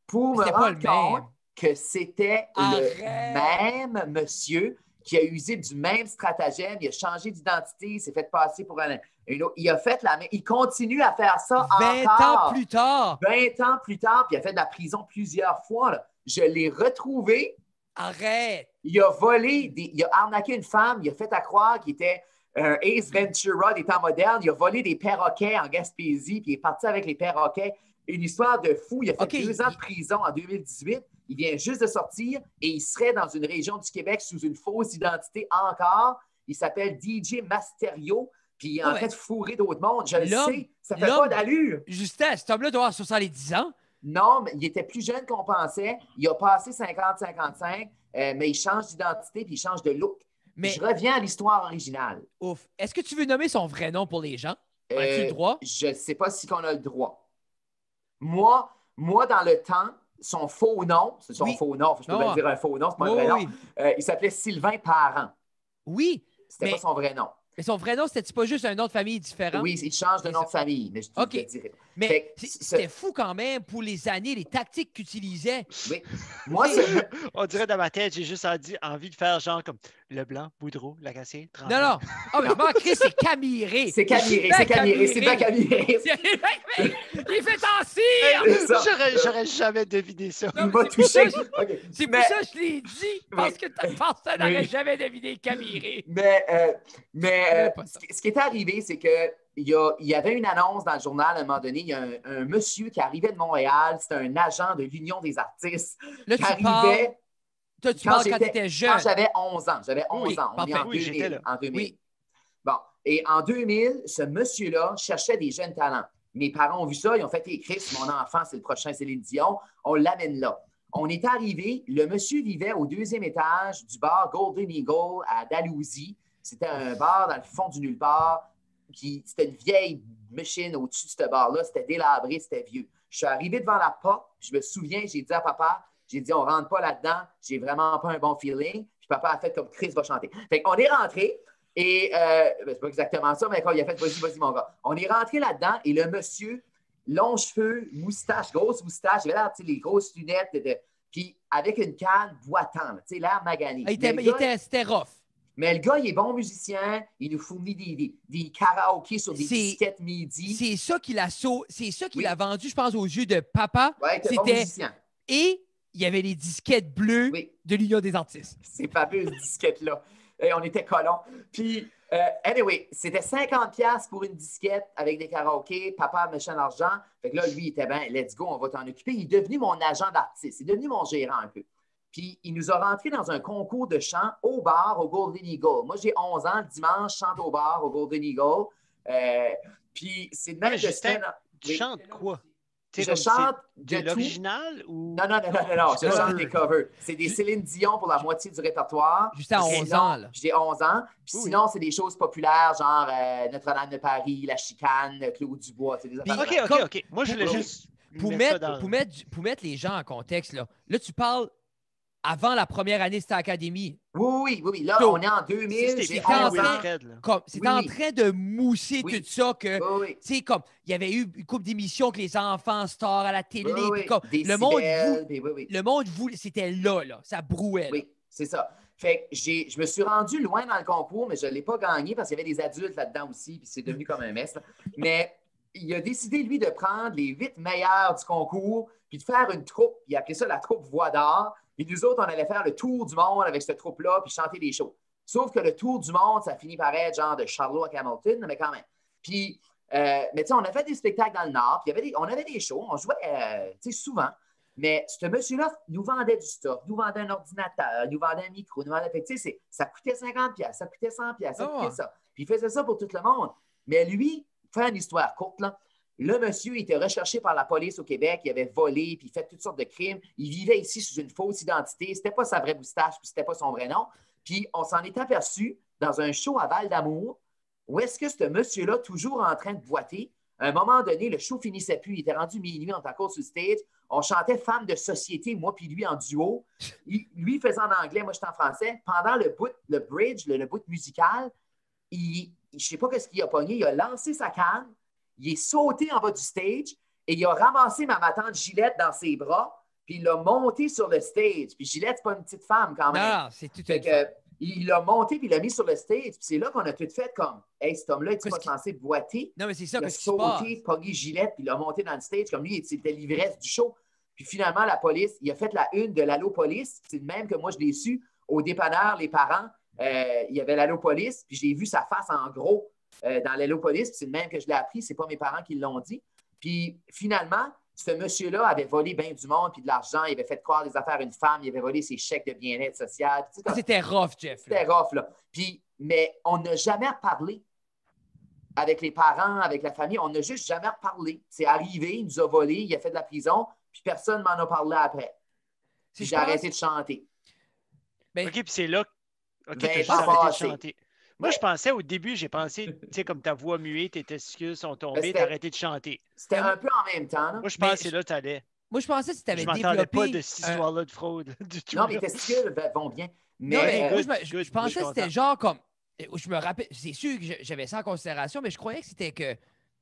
Pour me rendre compte que c'était le même monsieur qui a usé du même stratagème, il a changé d'identité, il s'est fait passer pour une autre. Il a fait la même. Il continue à faire ça 20 ans plus tard. 20 ans plus tard, puis il a fait de la prison plusieurs fois. Là. Je l'ai retrouvé. Arrête! Il a volé, il a arnaqué une femme, il a fait à croire qu'il était un Ace Ventura des temps modernes, il a volé des perroquets en Gaspésie, puis il est parti avec les perroquets. Une histoire de fou. Il a fait 2 ans de prison en 2018. Il vient juste de sortir et il serait dans une région du Québec sous une fausse identité encore. Il s'appelle DJ Masterio, puis il est en train de fourrer d'autres mondes. Je le sais, ça fait pas d'allure. Justin, cet homme-là doit avoir 70 ans. Non, mais il était plus jeune qu'on pensait. Il a passé 50-55, mais il change d'identité puis il change de look. Mais je reviens à l'histoire originale. Ouf. Est-ce que tu veux nommer son vrai nom pour les gens? As-tu le droit? Je ne sais pas si on a le droit. Moi, dans le temps, son faux nom, c'est son faux nom, je peux bien dire un faux nom, c'est pas un vrai nom. Il s'appelait Sylvain Parent. Oui. C'était pas son vrai nom. Mais son vrai nom, c'était pas juste un nom de famille différent? Oui, il change de nom de famille, mais je te le dirai. Mais c'était fou quand même pour les années, les tactiques qu'il utilisait. Oui. Moi, on dirait dans ma tête, j'ai juste envie de faire genre comme Leblanc, Boudreau, Lagacé, Tremblay. Non. Ah, mais je m'en crie, c'est Camiré. C'est Camiré. C'est bien Camiré. Il fait cire! J'aurais jamais deviné ça. Il m'a touché. C'est pour ça que je l'ai dit, parce que ta personne n'aurait jamais deviné Camiré. Mais ce qui est arrivé, c'est que il y avait une annonce dans le journal à un moment donné. Il y a un monsieur qui arrivait de Montréal. C'était un agent de l'Union des artistes. Là, qui arrivait. Toi, tu parles quand tu étais jeune. Quand j'avais 11 ans. J'avais 11 ans. On est en 2000. J'étais là. En 2000. Oui. Bon. Et en 2000, ce monsieur-là cherchait des jeunes talents. Mes parents ont vu ça. Ils ont fait « Chris, mon enfant, c'est le prochain Céline Dion. On l'amène là. » On est arrivé. Le monsieur vivait au 2e étage du bar Golden Eagle à Dalhousie. C'était un bar dans le fond du nulle part. Puis c'était une vieille machine au-dessus de ce bar-là. C'était délabré, c'était vieux. Je suis arrivé devant la porte. Je me souviens, j'ai dit à papa, j'ai dit, on ne rentre pas là-dedans. J'ai vraiment pas un bon feeling. Puis papa a fait comme Chris va chanter. Fait qu'on est rentré. Et c'est pas exactement ça, mais quand il a fait vas-y, mon gars. On est rentré là-dedans et le monsieur, longs cheveux, moustache, grosse moustache, il avait l'air, les grosses lunettes, puis avec une canne boitant, l'air magané. C'était rough. Mais le gars, il est bon musicien, il nous fournit des karaokés sur des disquettes MIDI. C'est ça qu'il a vendu, je pense, aux yeux de papa. Ouais, il était bon musicien. Et il y avait les disquettes bleues de l'Union des artistes. Ces fameuses disquettes-là. Et on était colons. Puis, anyway, c'était 50$ pour une disquette avec des karaokés. Papa me cherche l'argent. Fait que là, lui, il était bien, let's go, on va t'en occuper. Il est devenu mon agent d'artiste. Il est devenu mon gérant un peu. Puis, il nous a rentrés dans un concours de chant au bar au Golden Eagle. Moi, j'ai 11 ans. Dimanche, je chante au bar au Golden Eagle. Puis, c'est de même tu chantes quoi? Je chante de l'original ou... Non. Je chante des covers. C'est des Céline Dion pour la moitié du répertoire. Juste à 11 ans, là. J'ai 11 ans. Puis sinon, c'est des choses populaires, genre Notre-Dame de Paris, La Chicane, Claude Dubois. OK. Moi, je voulais juste... Pour mettre les gens en contexte, là tu parles avant la première année de cette académie. Oui. Là, on est en 2000. C'était en train de mousser tout ça. Comme il y avait eu une couple d'émissions que les enfants stars à la télé. Le monde voulait, c'était là. Ça brouait. Oui, c'est ça. Fait que je me suis rendu loin dans le concours, mais je ne l'ai pas gagné parce qu'il y avait des adultes là-dedans aussi, puis c'est devenu comme un mess. Mais il a décidé, lui, de prendre les 8 meilleurs du concours, puis de faire une troupe. Il a appelé ça la troupe Voix d'or. Et nous autres, on allait faire le tour du monde avec cette troupe-là, puis chanter des shows. Sauf que le tour du monde, ça finit par être genre de Charlot à Hamilton, mais quand même. Puis, mais tu sais, on a fait des spectacles dans le Nord, puis on avait des shows, on jouait, souvent. Mais ce monsieur-là nous vendait du stuff, nous vendait un ordinateur, nous vendait un micro, nous vendait... Fait que, ça coûtait 50$, ça coûtait 100$, ça coûtait ça. Puis il faisait ça pour tout le monde. Mais lui, faire une histoire courte, là, le monsieur était recherché par la police au Québec, il avait volé, puis fait toutes sortes de crimes. Il vivait ici sous une fausse identité. C'était pas sa vraie moustache, puis c'était pas son vrai nom. Puis on s'en est aperçu dans un show à Val-d'Amour, où est-ce que ce monsieur-là, toujours en train de boiter, à un moment donné, le show finissait plus, il était rendu minuit, on était encore sur le stage, on chantait Femme de société, moi puis lui en duo. Lui faisait en anglais, moi j'étais en français. Pendant le bridge, le bout musical, je ne sais pas ce qu'il a pogné, il a lancé sa canne, il est sauté en bas du stage et il a ramassé ma tante Gillette dans ses bras, puis il l'a monté sur le stage. Puis Gillette, c'est pas une petite femme quand même. Non, c'est tout une femme. Il l'a monté puis il l'a mis sur le stage. Puis c'est là qu'on a tout fait comme hey, cet homme-là, il n'est pas censé boiter. Non, mais c'est ça que ce qui se passe. Il a sauté, pogné Gillette, puis il l'a monté dans le stage comme lui, c'était l'ivresse du show. Puis finalement, la police, il a fait la une de l'Allo Police. C'est le même que moi, je l'ai su. Au dépanneur, les parents, il y avait l'Allo Police, puis j'ai vu sa face en gros dans l'Allo Police. Puis c'est le même que je l'ai appris. C'est pas mes parents qui l'ont dit. Puis finalement, ce monsieur-là avait volé bien du monde puis de l'argent. Il avait fait croire des affaires à une femme. Il avait volé ses chèques de bien-être social. C'était rough, Jeff. C'était rough, là. Puis, mais on n'a jamais reparlé avec les parents, avec la famille. On n'a juste jamais reparlé. C'est arrivé, il nous a volé, il a fait de la prison, puis personne ne m'en a parlé après. Puis j'ai arrêté de chanter. OK, puis c'est là que tu as juste pas arrêté de chanter. Moi, je pensais au début, j'ai pensé, tu sais, comme ta voix muée, tes testicules sont tombés, t'as arrêté de chanter. C'était un peu en même temps. Là. Moi, je pensais que c'est là tu allais. Moi, je pensais que tu avais développé... Je m'entendais pas de cette histoire-là de fraude du tout. Non, mes testicules vont bien. Mais, non, mais moi, je pensais que c'était genre comme... Je me rappelle, c'est sûr que j'avais ça en considération, mais je croyais que c'était que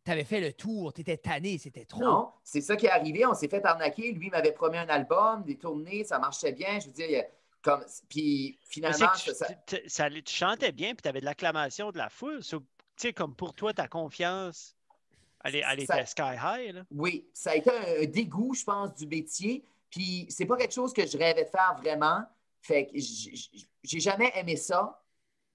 tu avais fait le tour, tu étais tanné, c'était trop. Non, c'est ça qui est arrivé. On s'est fait arnaquer. Lui m'avait promis un album, des tournées, ça marchait bien. Je veux dire... Puis finalement, tu chantais bien, puis tu avais de l'acclamation de la foule. Tu sais, comme pour toi, ta confiance, elle était sky high. Là. Oui, ça a été un dégoût, je pense, du métier. Puis c'est pas quelque chose que je rêvais de faire vraiment. Fait que j'ai jamais aimé ça,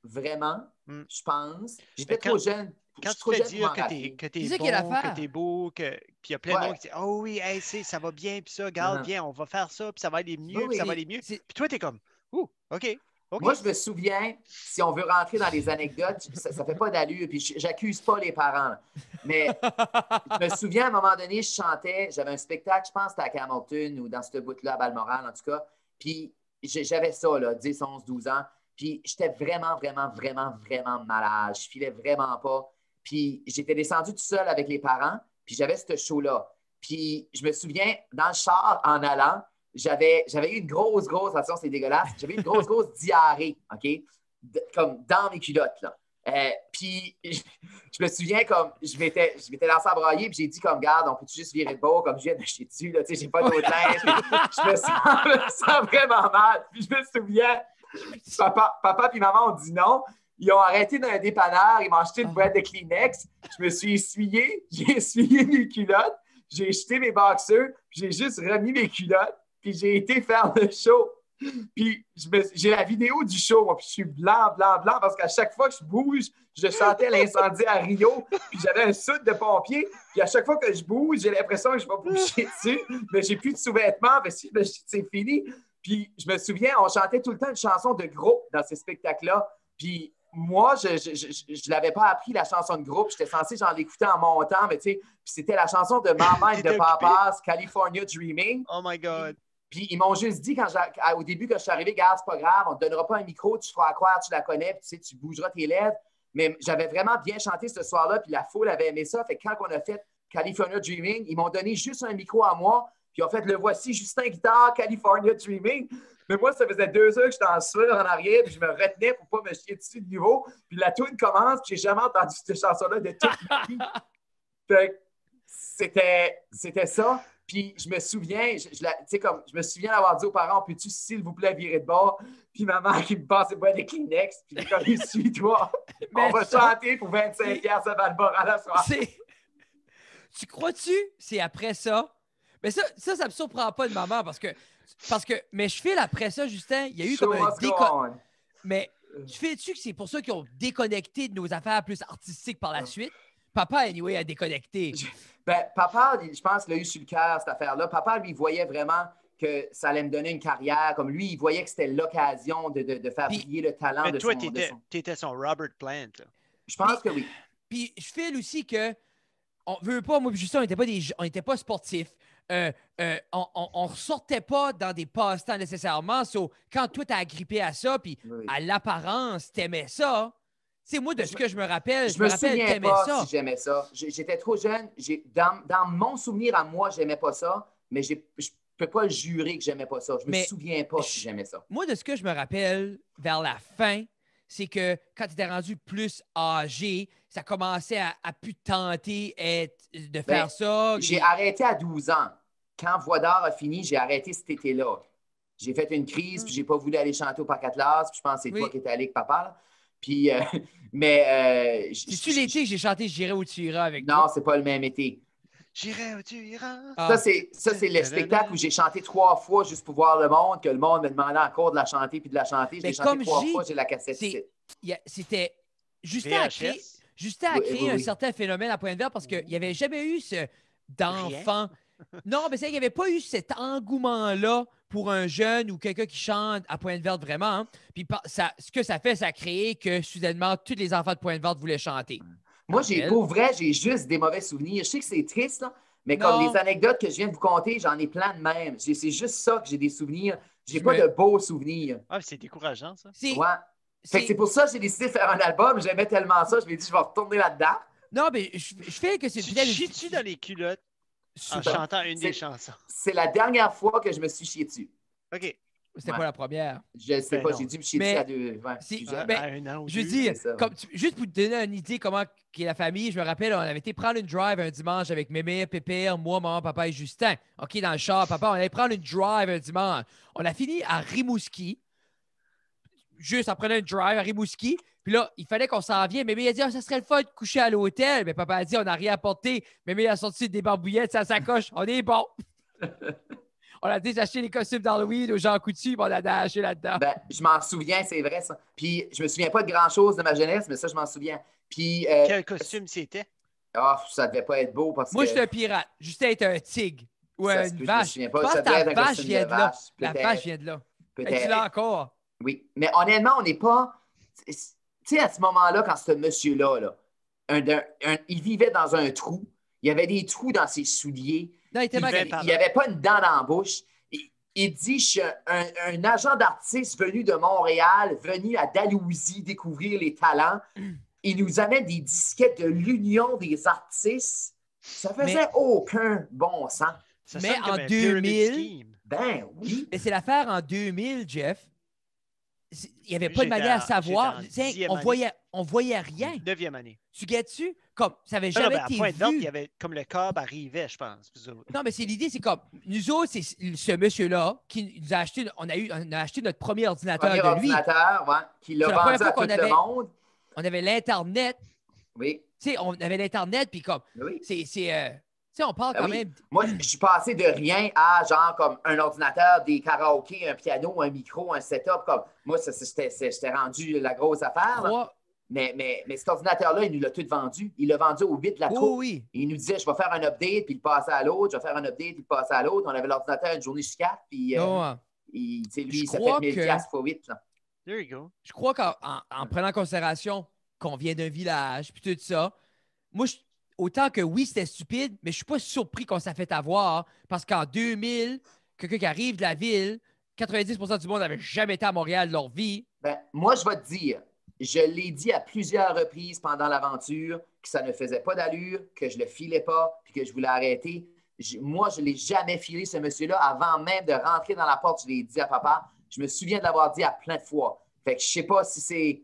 vraiment, je pense. J'étais trop jeune. Quand tu te fais dire que t'es bon, que t'es beau, puis il y a plein de monde qui disent « Oh oui, hey, ça va bien, puis ça, regarde, viens, on va faire ça, puis ça va aller mieux, puis ça va aller mieux. » Puis toi, t'es comme « Ouh, OK. » Moi, je me souviens, si on veut rentrer dans les anecdotes, ça fait pas d'allure, puis j'accuse pas les parents. Là. Mais je me souviens, à un moment donné, je chantais, j'avais un spectacle, je pense que c'était à Hamilton ou dans ce bout-là, à Balmoral, en tout cas. Puis j'avais ça, là, 10, 11, 12 ans. Puis j'étais vraiment, vraiment, vraiment, vraiment malade. Je filais vraiment pas. Puis j'étais descendu tout seul avec les parents, puis j'avais ce show-là. Puis je me souviens, dans le char, en allant, j'avais eu une grosse, attention, c'est dégueulasse, j'avais une grosse diarrhée, OK? Comme dans mes culottes, là. Puis je me souviens comme je m'étais lancé à brailler, puis j'ai dit comme garde, on peut juste virer de bord comme je viens d'acheter dessus, là, tu sais, j'ai pas d'autre linge. Je me sens vraiment mal. Puis je me souviens, papa puis maman ont dit non. Ils ont arrêté dans un dépanneur, ils m'ont acheté une boîte de Kleenex. Je me suis essuyé, j'ai essuyé mes culottes, j'ai jeté mes boxers, j'ai juste remis mes culottes, puis j'ai été faire le show. Puis j'ai la vidéo du show, moi, puis je suis blanc, parce qu'à chaque fois que je bouge, je chantais l'incendie à Rio, puis j'avais un suit de pompier, puis à chaque fois que je bouge, j'ai l'impression que je vais bouger dessus, mais j'ai plus de sous-vêtements, mais si c'est fini. Puis je me souviens, on chantait tout le temps une chanson de groupe dans ces spectacles-là, puis moi, je ne l'avais pas appris, la chanson de groupe. J'étais censé j'en l'écouter en montant, mais tu sais, puis c'était la chanson de Mama et de Papa's California Dreaming. Oh my God. Puis ils m'ont juste dit, au début, quand je suis arrivé, regarde, c'est pas grave, on ne te donnera pas un micro, tu feras croire, tu la connais, puis tu sais, tu bougeras tes lèvres. Mais j'avais vraiment bien chanté ce soir-là, puis la foule avait aimé ça. Fait que quand on a fait California Dreaming, ils m'ont donné juste un micro à moi, puis en fait, le voici, Justin Guitare, California Dreaming. Mais moi, ça faisait 2 heures que j'étais en sueur en arrière, puis je me retenais pour pas me chier dessus de nouveau. Puis la tune commence, puis j'ai jamais entendu cette chanson-là de toute ma vie. Fait que c'était ça. Puis je me souviens, je me souviens d'avoir dit aux parents, peux-tu, s'il vous plaît, virer de bord? Puis maman qui me passe des Kleenex, puis comme, suis-toi, on va chanter pour 25$ à Val-Bord à la soirée. Tu crois-tu, c'est après ça? Mais ça me surprend pas de maman parce que mais je file après ça, Justin, il y a eu comme un Mais tu fais-tu que c'est pour ça qu'ils ont déconnecté de nos affaires plus artistiques par la suite? Papa, anyway, a déconnecté. Papa, je pense qu'il a eu sur le cœur cette affaire-là. Papa, lui, voyait vraiment que ça allait me donner une carrière. Comme lui, il voyait que c'était l'occasion de faire briller le talent de toi, son... Mais toi, tu étais son Robert Plant. Là. Je pense que oui. Puis je file aussi que on veut pas, moi et Justin, on n'était pas sportifs. On ne ressortait pas dans des passe-temps nécessairement. Quand toi, t'as agrippé à ça, puis à l'apparence, t'aimais ça. C'est moi, de ce que je me rappelle, je me rappelle souviens pas si j'aimais ça. J'étais trop jeune. Dans mon souvenir à moi, j'aimais pas ça, mais je peux pas jurer que j'aimais pas ça. Je me souviens pas si j'aimais ça. Moi, de ce que je me rappelle, vers la fin, c'est que quand tu étais rendu plus âgé, ça commençait à plus tenter de faire ça. J'ai arrêté à 12 ans. Quand Voix d'Or a fini, j'ai arrêté cet été-là. J'ai fait une crise, puis j'ai pas voulu aller chanter au Parc Atlas, puis je pense que c'est toi qui étais allé avec papa. Là. Puis, c'est-tu l'été que j'ai chanté « J'irai où tu iras » avec toi? Non, c'est pas le même été. J'irai où tu iras. Ça, c'est le spectacle où j'ai chanté 3 fois juste pour voir le monde, que le monde me demandait encore de la chanter puis de la chanter. Je l'ai chanté 3 fois, j'ai la cassette. C'était Justin a créé un certain phénomène à Pointe-Verte parce qu'il n'y avait jamais eu d'enfant. Non, mais c'est qu'il n'y avait pas eu cet engouement-là pour un jeune ou quelqu'un qui chante à Pointe-Verte vraiment. Hein. Puis ce que ça fait, ça a créé que soudainement, tous les enfants de Pointe-Verte voulaient chanter. Moi, pour vrai, j'ai juste des mauvais souvenirs. Je sais que c'est triste, là, mais comme les anecdotes que je viens de vous conter, j'en ai plein de même. C'est juste ça que j'ai des souvenirs. J'ai pas de beaux souvenirs. Ah, c'est décourageant, ça. C'est pour ça que j'ai décidé de faire un album. J'aimais tellement ça. Je me dit, je vais retourner là-dedans. Non, mais je fais que c'est peut-être... Chies-tu dans les culottes en chantant une des chansons? C'est la dernière fois que je me suis chié dessus. OK. C'était pas la première. Je sais pas, j'ai dû me chier dessus à 2 un an. Je veux dire, juste pour te donner une idée comment est la famille, je me rappelle, on avait été prendre une drive un dimanche avec Mémé, Pépère, moi, maman, papa et Justin. OK, dans le char, papa, on allait prendre une drive un dimanche. On a fini à Rimouski. Juste après une drive à Rimouski. Puis là, il fallait qu'on s'en vienne. Mémé a dit, ça serait le fun de coucher à l'hôtel. Mais papa a dit, on n'a rien apporté. Mémé a sorti des barbouillettes, sa sacoche. On est bon. On a déjà acheté les costumes d'Halloween aux Jean Coutu, puis on a acheté là-dedans. Je m'en souviens, c'est vrai ça. Puis je me souviens pas de grand-chose de ma jeunesse, mais ça, je m'en souviens. Puis, quel costume c'était? Ça devait pas être beau parce Moi, j'étais un pirate. Justin était un tigre. Ou une vache. Je pense que ta vache vient de là. La vache vient de là. Es-tu là encore? Oui. Mais honnêtement, on n'est pas... Tu sais, à ce moment-là, quand ce monsieur-là, il vivait dans un trou. Il y avait des trous dans ses souliers. Non, il n'y avait pas une dent dans la bouche. Il dit, je suis un agent d'artiste venu de Montréal, venu à Dalhousie découvrir les talents. il nous amène des disquettes de l'Union des artistes. Ça faisait aucun bon sens. Ça Mais sonne comme en un pyramid 2000, scheme. Ben oui. mais c'est l'affaire en 2000, Jeff. Il n'y avait pas de J'étais manière à en- savoir. j'étais en Tiens, 10e on voyait rien. 9e année. Tu guettes-tu? Comme, ça n'avait Non, jamais à été point de vente, vu. il y avait comme le câble arrivait, je pense. Vous autres. Non, mais c'est l'idée, c'est comme, nous autres, c'est ce monsieur-là qui nous a acheté, on a acheté notre premier ordinateur Premier de lui. ordinateur, ouais, qui l'a C'est la première vendu fois à qu'on tout avait- le monde. On avait l'Internet. Oui, Tu sais, on avait l'Internet, puis comme, oui. tu sais, on parle Ben quand oui. même. Moi, je suis passé de rien à genre comme un ordinateur, des karaokés, un piano, un micro, un setup. Comme moi, j'étais rendu la grosse affaire. là. Trois- Mais cet ordinateur-là, il nous l'a tout vendu. Il l'a vendu au 8 de la Oh, troupe. oui. Et il nous disait, je vais faire un update, puis il passait à l'autre. Je vais faire un update, puis il passait à l'autre. On avait l'ordinateur une journée sur 4, puis Non, hein. lui, Je il s'est crois fait 1000 que- piastres fois 8. Là. There you go. Je crois qu'en prenant en considération qu'on vient d'un village, puis tout ça, moi, autant que oui, c'était stupide, mais je suis pas surpris qu'on s'est fait avoir, parce qu'en 2000, quelqu'un qui arrive de la ville, 90% du monde n'avait jamais été à Montréal de leur vie. Ben, moi, je vais te dire, je l'ai dit à plusieurs reprises pendant l'aventure que ça ne faisait pas d'allure, que je le filais pas, puis que je voulais arrêter. Moi, je ne l'ai jamais filé, ce monsieur-là, avant même de rentrer dans la porte. Je l'ai dit à papa. Je me souviens de l'avoir dit à plein de fois. Fait que je sais pas si c'est...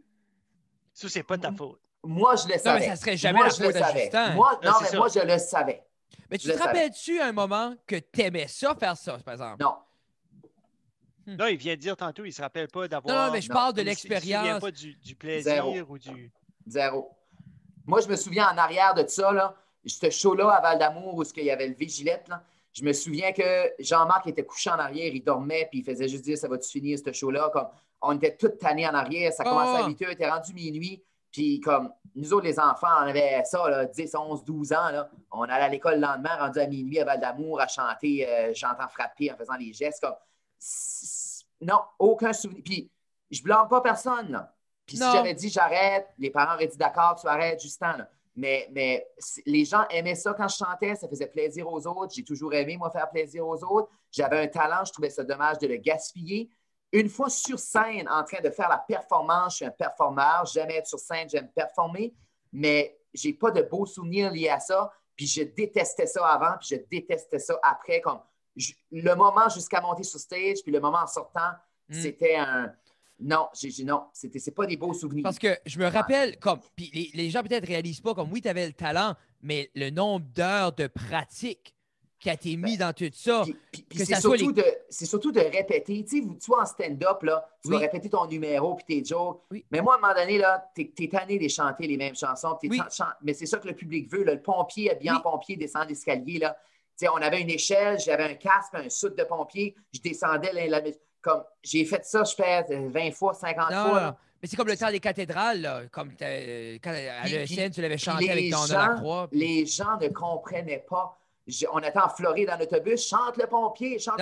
Ça, c'est pas ta faute. Moi, je le savais. mais ça serait jamais Moi, la je le faute à savais. Justin. Moi, Non, non, c'est mais ça. moi, je le savais. Mais tu Je te le savais. rappelles-tu à un moment que t'aimais ça, faire ça, par exemple? Non. Non, il vient de dire tantôt, il se rappelle pas d'avoir. Non, mais je parle de Il se souvient l'expérience. pas du plaisir Zéro. ou du. Zéro. Moi, je me souviens en arrière de ça, là, ce show-là à Val-d'Amour où il y avait le Vigilette, là, je me souviens que Jean-Marc était couché en arrière, il dormait, puis il faisait juste dire « ça va-tu finir, ce show-là? » Comme on était toutes tannés en arrière, ça commençait à 8 heures, était rendu minuit, puis comme nous autres, les enfants, on avait ça, là, 10, 11, 12 ans, là, on allait à l'école le lendemain, rendu à minuit à Val-d'Amour, à chanter « J'entends frapper » en faisant les gestes, comme... Non, aucun souvenir. Puis je blâme pas personne, là. Puis si Non. j'avais dit j'arrête, les parents auraient dit d'accord, tu arrêtes, Justin. Là. Mais les gens aimaient ça quand je chantais, ça faisait plaisir aux autres. J'ai toujours aimé, moi, faire plaisir aux autres. J'avais un talent, je trouvais ça dommage de le gaspiller. Une fois sur scène, en train de faire la performance, je suis un performeur, j'aime être sur scène, j'aime performer, mais j'ai pas de beaux souvenirs liés à ça. Puis je détestais ça avant, puis je détestais ça après. Comme le moment jusqu'à monter sur stage, puis le moment en sortant, c'était un... Non, non, c'est pas des beaux souvenirs. Parce que je me rappelle, comme, puis les gens peut-être réalisent pas, comme oui, tu avais le talent, mais le nombre d'heures de pratique qui a été mis dans tout ça. Puis que c'est ça soit surtout de répéter. Tu sais, toi, en stand-up, là, tu vas répéter ton numéro puis tes jokes. Oui. Mais moi, à un moment donné, là, t'es tanné de chanter les mêmes chansons. Mais c'est ça que le public veut. Là. Le pompier, habillé en pompier, descend l'escalier. Là. Tu sais, on avait une échelle, j'avais un casque, un soute de pompier. Je descendais comme j'ai fait ça, je fais 20 fois, 50 fois. Là. Mais c'est comme le temps des cathédrales, là, comme quand à l'ESN, tu l'avais chanté Puis avec ton nom à la croix. Les gens ne comprenaient pas. On était en Floride dans l'autobus, chante le pompier, chante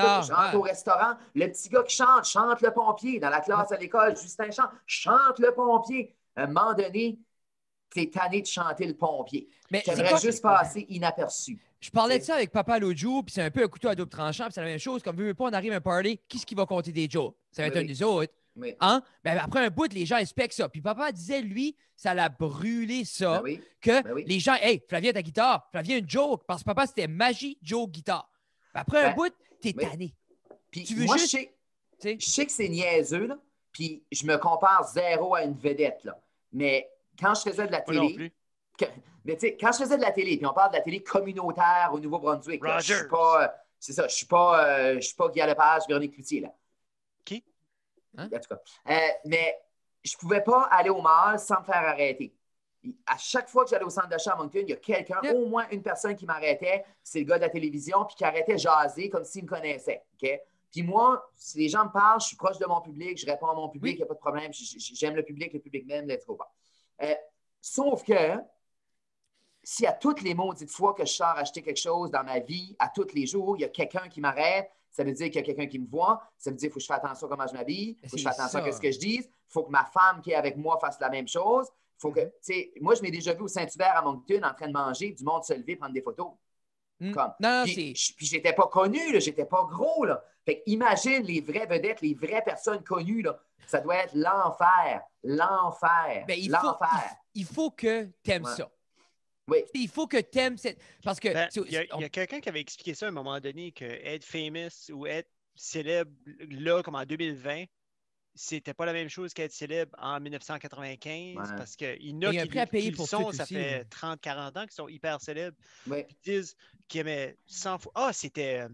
au restaurant. Le petit gars qui chante le pompier. Dans la classe à l'école, Justin chante le pompier. À un moment donné, t'es tanné de chanter le pompier. J'aimerais juste passer inaperçu. Je parlais de ça avec papa l'autre jour, puis c'est un peu un couteau à double tranchant, puis c'est la même chose. Comme veut pas, on arrive à un party, qui est-ce qui va compter des jokes? Ça va être un des autres. Oui. Hein? Ben, après un bout, les gens expectent ça. Puis papa disait, lui, ça l'a brûlé ça. Oui. Que les gens, hey, Flavien, ta guitare, Flavien, une joke. Parce que papa, c'était magie, joke, guitare. Ben, après un bout, t'es tanné. Puis tu veux moi, juste... je sais que c'est niaiseux, là, puis je me compare zéro à une vedette. Là. Mais quand je faisais de la télé. Mais tu sais, quand je faisais de la télé, puis on parle de la télé communautaire au Nouveau-Brunswick, là, je suis pas. C'est ça, je suis pas Guy Lepage, Véronique Cloutier, là. Qui? Hein? En tout cas. Mais je pouvais pas aller au mall sans me faire arrêter. À chaque fois que j'allais au centre d'achat à Moncton, il y a quelqu'un, au moins une personne qui m'arrêtait, c'est le gars de la télévision, puis qui arrêtait jaser comme s'il me connaissait. OK? Puis moi, si les gens me parlent, je suis proche de mon public, je réponds à mon public, il n'y a pas de problème, j'aime le public m'aime, let's go. Sauf que si à toutes les maudites fois que je sors acheter quelque chose dans ma vie, à tous les jours, il y a quelqu'un qui m'arrête, ça veut dire qu'il y a quelqu'un qui me voit, ça veut dire qu'il faut que je fasse attention à comment je m'habille, il faut que je fasse attention à ce que je dise, il faut que ma femme qui est avec moi fasse la même chose. Faut que, tu sais, moi, je m'ai déjà vu au Saint-Hubert à Moncton en train de manger, du monde se lever, prendre des photos. Puis j'étais pas connu, là, j'étais pas gros. Là. Fait que imagine les vraies vedettes, les vraies personnes connues. Là. Ça doit être l'enfer. L'enfer. Ben, l'enfer. il faut que tu aimes Ouais. ça. Oui. Il faut que tu aimes cette. Parce que. Il y a quelqu'un qui avait expliqué ça à un moment donné, que être famous ou être célèbre là, comme en 2020, c'était pas la même chose qu'être célèbre en 1995, Ouais. parce qu'il y en Il a y a un prix à qui payer le pour sont, tout ça aussi, fait là. 30-40 ans qu'ils sont hyper célèbres, Oui. puis ils disent qu'ils aimaient 100 fois. Ah, c'était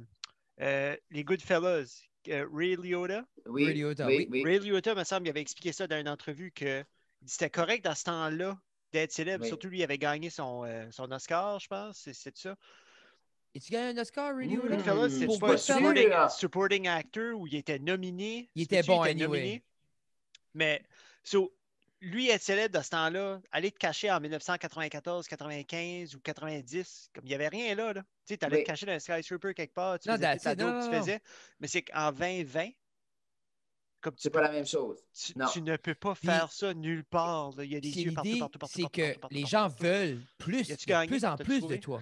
les Goodfellas, Ray Liotta. Oui. Ray Liotta, Oui. oui. Oui. Ray Liotta, me semble, il avait expliqué ça dans une entrevue que c'était correct dans ce temps-là d'être célèbre. Oui. Surtout lui, il avait gagné son Oscar, je pense. C'est ça. Et tu gagnes un Oscar, Ray Liotta? Goodfellas, c'est Pour pas un Goodfellas? supporting actor où il était nominé. Il Se était peut-tu, bon, il était anyway. nominé. Mais lui, être célèbre dans ce temps-là, aller te cacher en 1994, 95 ou 90, comme il n'y avait rien là. Tu sais, allais Oui. te cacher dans un skyscraper quelque part, tu Non, faisais that's toute la it. Non, dope que tu non, non. faisais. Mais c'est qu'en 2020, comme C'est pas la même chose. Non. tu ne peux pas Puis- faire ça nulle part. Là. Il y a Puis des c'est yeux partout, l'idée, partout, partout, c'est partout, que partout, partout, les partout, gens partout. veulent plus, Y a-tu de gagné? plus en T'as-tu plus de trouvé? toi.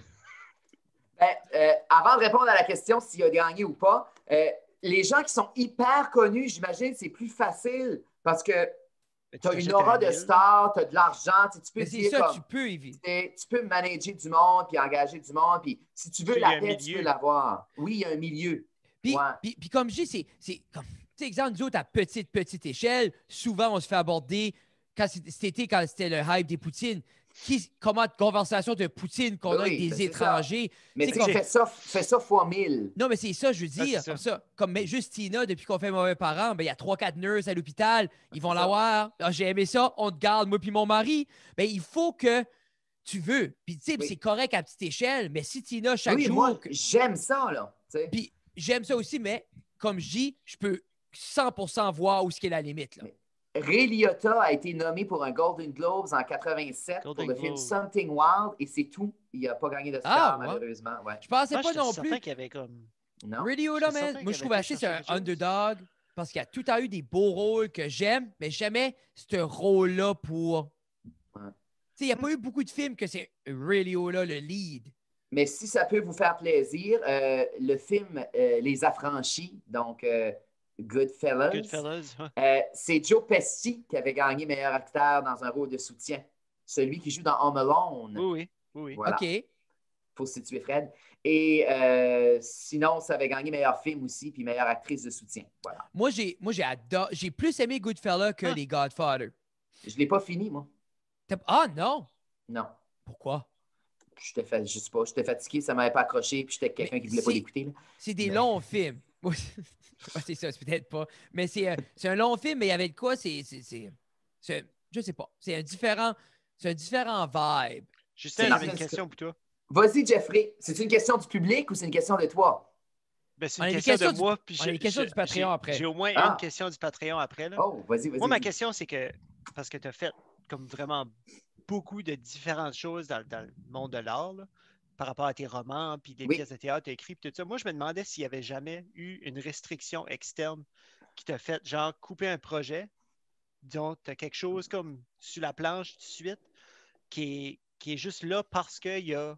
Ben, avant de répondre à la question s'il a gagné ou pas, les gens qui sont hyper connus, j'imagine, c'est plus facile parce que Mais tu as une t'achètes aura un de île, star, tu as de l'argent, tu peux Mais c'est dire ça, comme tu peux, Evie. tu peux manager du monde puis engager du monde. Puis si tu veux Il y a la un paix, tu milieu. peux l'avoir. Oui, il y a un milieu. Puis, Ouais. puis comme je dis, c'est comme, tu sais, exemple, nous autres, à petite échelle, souvent, on se fait aborder, quand c'était le hype des poutines, comment de conversation de poutine qu'on a avec Oui, des ben c'est ça. étrangers. Mais C'est tu sais, comme, fais ça fois 1000. non, mais c'est ça, je veux Ah, dire, c'est comme ça. Comme mais juste Tina, depuis qu'on fait Mauvais Parents, ben, il y a 3-4 nurses à l'hôpital, ils vont C'est ça. l'avoir. Ah, j'ai aimé ça, on te garde, moi puis mon mari. Ben, il faut que tu veux. Puis, tu sais, Oui. c'est correct à petite échelle, mais si Tina, chaque Oui, jour. moi, j'aime ça, là. Tu sais. Puis j'aime ça aussi, mais comme je dis, je peux 100% voir où est-ce qu'est la limite. Là. Mais Ray Liotta a été nommé pour un Golden Globes en 87 pour Golden le film Globe. Something Wild et c'est tout. Il n'a pas gagné d'Oscar, Ah, ouais. malheureusement. Ouais. Je pensais Moi, pas j'étais non certain plus. qu'il y avait comme. Non. Radio, J'étais là, man, certain moi, qu'il je trouve avait Haché, été c'est un chercher quelque chose. underdog parce qu'il a tout a eu des beaux rôles que j'aime, mais jamais ce rôle-là pour. Ouais. Tu sais, il n'y a pas eu beaucoup de films que c'est Radio, là, le lead. Mais si ça peut vous faire plaisir, le film Les Affranchis, donc Goodfellas, Goodfellas. Ouais. c'est Joe Pesci qui avait gagné meilleur acteur dans un rôle de soutien. Celui qui joue dans Home Alone. Oui. Voilà. OK. Faut se situer, Fred. Et sinon, ça avait gagné meilleur film aussi, puis meilleure actrice de soutien. Voilà. Moi, j'ai plus aimé Goodfellas que les Godfather. Je ne l'ai pas fini, moi. Ah, non. Non. Pourquoi? Je sais pas, j'étais fatigué, ça ne m'avait pas accroché, puis j'étais quelqu'un qui ne voulait pas l'écouter. C'est des longs films. Ouais, c'est ça, c'est peut-être pas. Mais c'est un long film, mais il y avait de quoi? Je sais pas. C'est un différent vibe. Justin, C'est j'avais une question pour toi. Vas-y, Jeffrey. C'est une question du public ou c'est une question de toi? Ben, c'est On a une des question de questions moi. Puis on a des questions du Patreon après. J'ai au moins Ah. une question du Patreon après. Là. Oh, vas-y. Moi, ma question, c'est que, parce que tu as fait comme vraiment beaucoup de différentes choses dans le monde de l'art, là, par rapport à tes romans, puis les pièces de théâtre écrites, puis tout ça. Moi, je me demandais s'il y avait jamais eu une restriction externe qui t'a fait, genre, couper un projet. Disons, tu as quelque chose comme sur la planche tout de suite qui est juste là parce qu'il y a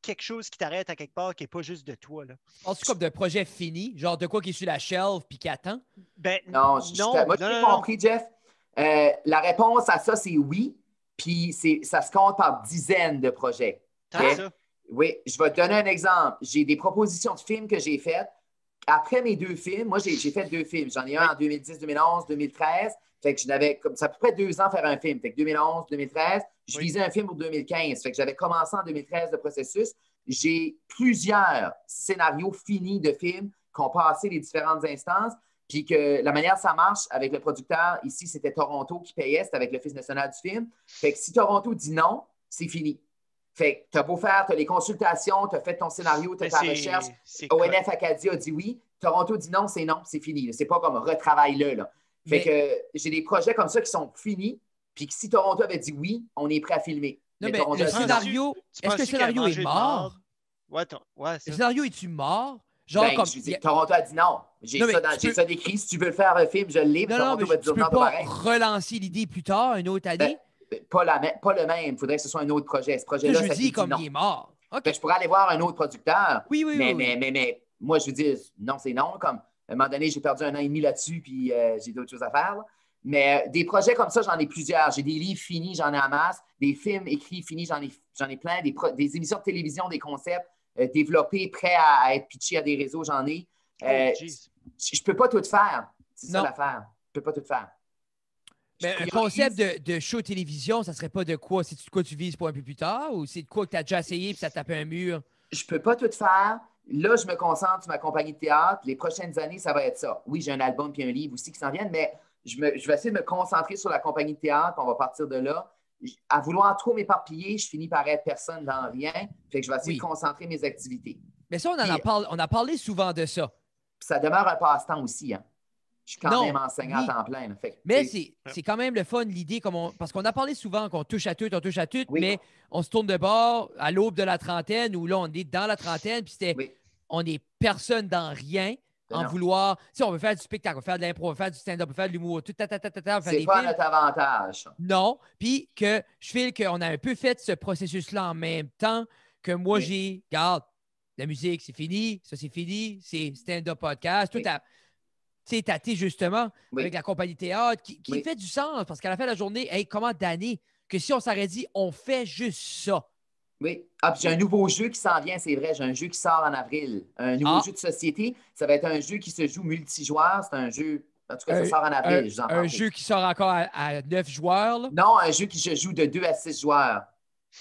quelque chose qui t'arrête à quelque part qui n'est pas juste de toi. Là. Penses-tu comme d'un projet fini, genre de quoi qui est sur la shelf puis qui attend? Ben, Non, moi, j'ai non. compris, Jeff. La réponse à ça, c'est oui. Puis ça se compte par dizaines de projets. Tant que ça. Oui, je vais te donner un exemple. J'ai des propositions de films que j'ai faites. Après mes 2 films, moi, j'ai fait 2 films. J'en ai un en 2010, 2011, 2013. Fait que j'avais comme ça à peu près 2 ans faire un film. Fait que 2011, 2013, je visais un film pour 2015. Fait que j'avais commencé en 2013 le processus. J'ai plusieurs scénarios finis de films qui ont passé les différentes instances. Puis que la manière ça marche avec le producteur, ici, c'était Toronto qui payait, c'était avec l'Office national du film. Fait que si Toronto dit non, c'est fini. Fait que tu as beau faire, tu as les consultations, tu as fait ton scénario, tu as ta recherche. ONF Acadie a dit oui. Toronto dit non, c'est fini. C'est pas comme retravaille-le. Là. Fait que j'ai des projets comme ça qui sont finis. Puis que si Toronto avait dit oui, on est prêt à filmer. Non, mais Toronto le a dit non. scénario, est-ce que le scénario est mort? Ouais, le scénario est-tu mort? Genre ben, comme. Toronto a dit non. J'ai ça décrit. Si tu veux le faire un film, je l'ai. Non, Toronto mais va te tu dire peux non, pas pareil. relancer l'idée plus tard, une autre année? Pas le même. Il faudrait que ce soit un autre projet. Ce projet-là, je ça dis comme non. il est mort. OK. Fait que je pourrais aller voir un autre producteur. Oui. Mais moi, je veux dire, non, c'est non. Comme, à un moment donné, j'ai perdu 1 an et demi là-dessus, puis j'ai d'autres choses à faire. Là. Mais des projets comme ça, j'en ai plusieurs. J'ai des livres finis, j'en ai en masse. Des films écrits finis, j'en ai plein. Des émissions de télévision, des concepts développés, prêts à être pitchés à des réseaux, j'en ai. Je peux pas tout faire. C'est ça l'affaire. Je peux pas tout faire. Mais un concept de show télévision, ça serait pas de quoi? C'est de quoi tu vises pour un peu plus tard ou c'est de quoi que tu as déjà essayé et ça tape un mur? Je peux pas tout faire. Là, je me concentre sur ma compagnie de théâtre. Les prochaines années, ça va être ça. Oui, j'ai un album puis un livre aussi qui s'en viennent, mais je vais essayer de me concentrer sur la compagnie de théâtre. On va partir de là. À vouloir trop m'éparpiller, je finis par être personne dans rien. Fait que je vais essayer de concentrer mes activités. Mais ça, on a parlé souvent de ça. Ça demeure un passe-temps aussi, hein. Je suis quand même enseignant à temps plein. Mais c'est quand même le fun, l'idée, parce qu'on a parlé souvent qu'on touche à tout, mais on se tourne de bord à l'aube de la trentaine, où là, on est dans la trentaine, puis on est personne dans rien, vouloir... Tu sais, on veut faire du spectacle, on veut faire de l'impro, on veut faire du stand-up, on veut faire de l'humour, tout, c'est pas notre avantage. Non, puis que je file qu'on a un peu fait ce processus-là en même temps que moi, regarde, la musique, c'est fini, ça, c'est fini, c'est stand-up podcast, tout à... tâté justement avec la compagnie théâtre qui fait du sens parce qu'à la fin de la journée, comment d'années que si on s'aurait dit on fait juste ça. Oui. Ah, puis j'ai un nouveau jeu qui s'en vient, c'est vrai. J'ai un jeu qui sort en avril. Un nouveau jeu de société. Ça va être un jeu qui se joue multijoueur. C'est un jeu. En tout cas, ça sort en avril. Un jeu qui sort encore à 9 joueurs. Là. Non, un jeu qui se joue de 2 à 6 joueurs.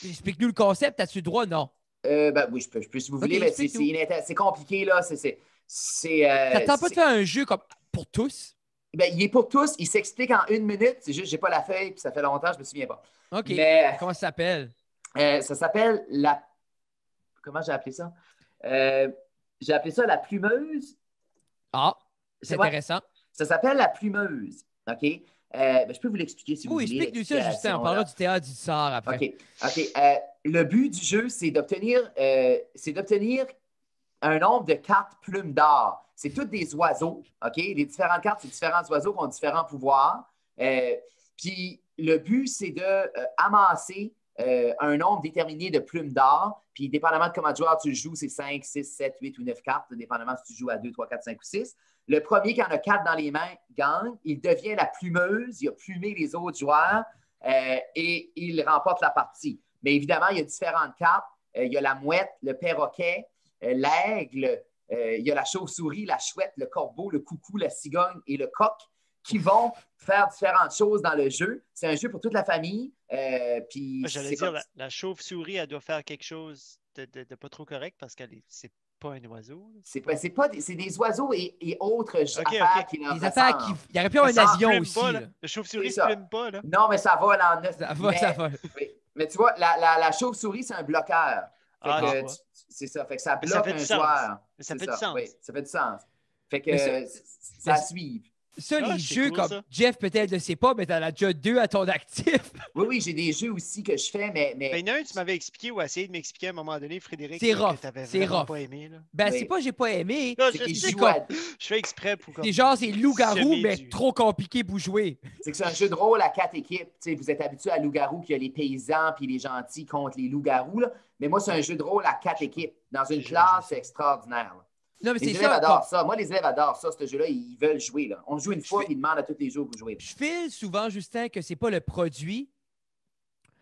Explique-nous le concept. As-tu le droit? Non. Oui, je peux si vous voulez, mais c'est compliqué, là. T'attends pas de faire un jeu comme pour tous? Ben, il est pour tous. Il s'explique en 1 minute. C'est juste que je n'ai pas la feuille, puis ça fait longtemps, je ne me souviens pas. OK. Mais, comment ça s'appelle? Ça s'appelle la... Comment j'ai appelé ça? J'ai appelé ça la plumeuse. Ah, c'est intéressant. Ça s'appelle la plumeuse. OK? Je peux vous l'expliquer si vous voulez. Oui, explique-nous ça, Justin. On parlera du théâtre du Tsar après. OK. Le but du jeu, c'est d'obtenir un nombre de cartes plumes d'or. C'est toutes des oiseaux, OK? Les différentes cartes, c'est différents oiseaux qui ont différents pouvoirs. Puis le but, c'est de amasser un nombre déterminé de plumes d'or. Puis dépendamment de comment de joueur tu joues, c'est 5, 6, 7, 8 ou 9 cartes, dépendamment si tu joues à 2, 3, 4, 5 ou 6. Le premier qui en a 4 dans les mains gagne. Il devient la plumeuse. Il a plumé les autres joueurs et il remporte la partie. Mais évidemment, il y a différentes cartes. Il y a la mouette, le perroquet, l'aigle, il y a la chauve-souris, la chouette, le corbeau, le coucou, la cigogne et le coq qui vont faire différentes choses dans le jeu. C'est un jeu pour toute la famille. J'allais dire, la chauve-souris, elle doit faire quelque chose de pas trop correct parce que c'est pas un oiseau. C'est des oiseaux et autres affaires qui leur ressemblent. Il y aurait pu avoir un avion aussi. La chauve-souris ne plume pas. Là. Non, mais ça va dans 9. Ça va. Mais tu vois, la chauve-souris, c'est un bloqueur. C'est ça. Fait que ça bloque un joueur. Ça fait du sens. Oui, ça fait du sens. Fait que ça suit. Ça, les jeux, cool, comme ça. Jeff peut-être ne sait pas, mais tu en as déjà 2 à ton actif. Oui, j'ai des jeux aussi que je fais, mais... Ben, il y en a un, tu m'avais expliqué ou essayé de m'expliquer à un moment donné, Frédéric, c'est rough. que tu n'avais vraiment pas aimé. Là. Ben, c'est pas que j'ai pas aimé. Là, je fais exprès pour... C'est genre, c'est loup-garou, mais trop compliqué pour jouer. C'est que c'est un jeu de rôle à 4 équipes. T'sais, vous êtes habitué à loup-garou, qu'il y a les paysans puis les gentils contre les loups-garous. Mais moi, c'est un jeu de rôle à 4 équipes. Dans une classe, c'est extraordinaire. Là. Non, mais les élèves adorent ça. Moi, les élèves adorent ça, ce jeu-là. Ils veulent jouer. Là. On joue une fois et ils demandent à tous les jours pour jouer. Je file souvent, Justin, que c'est pas le produit,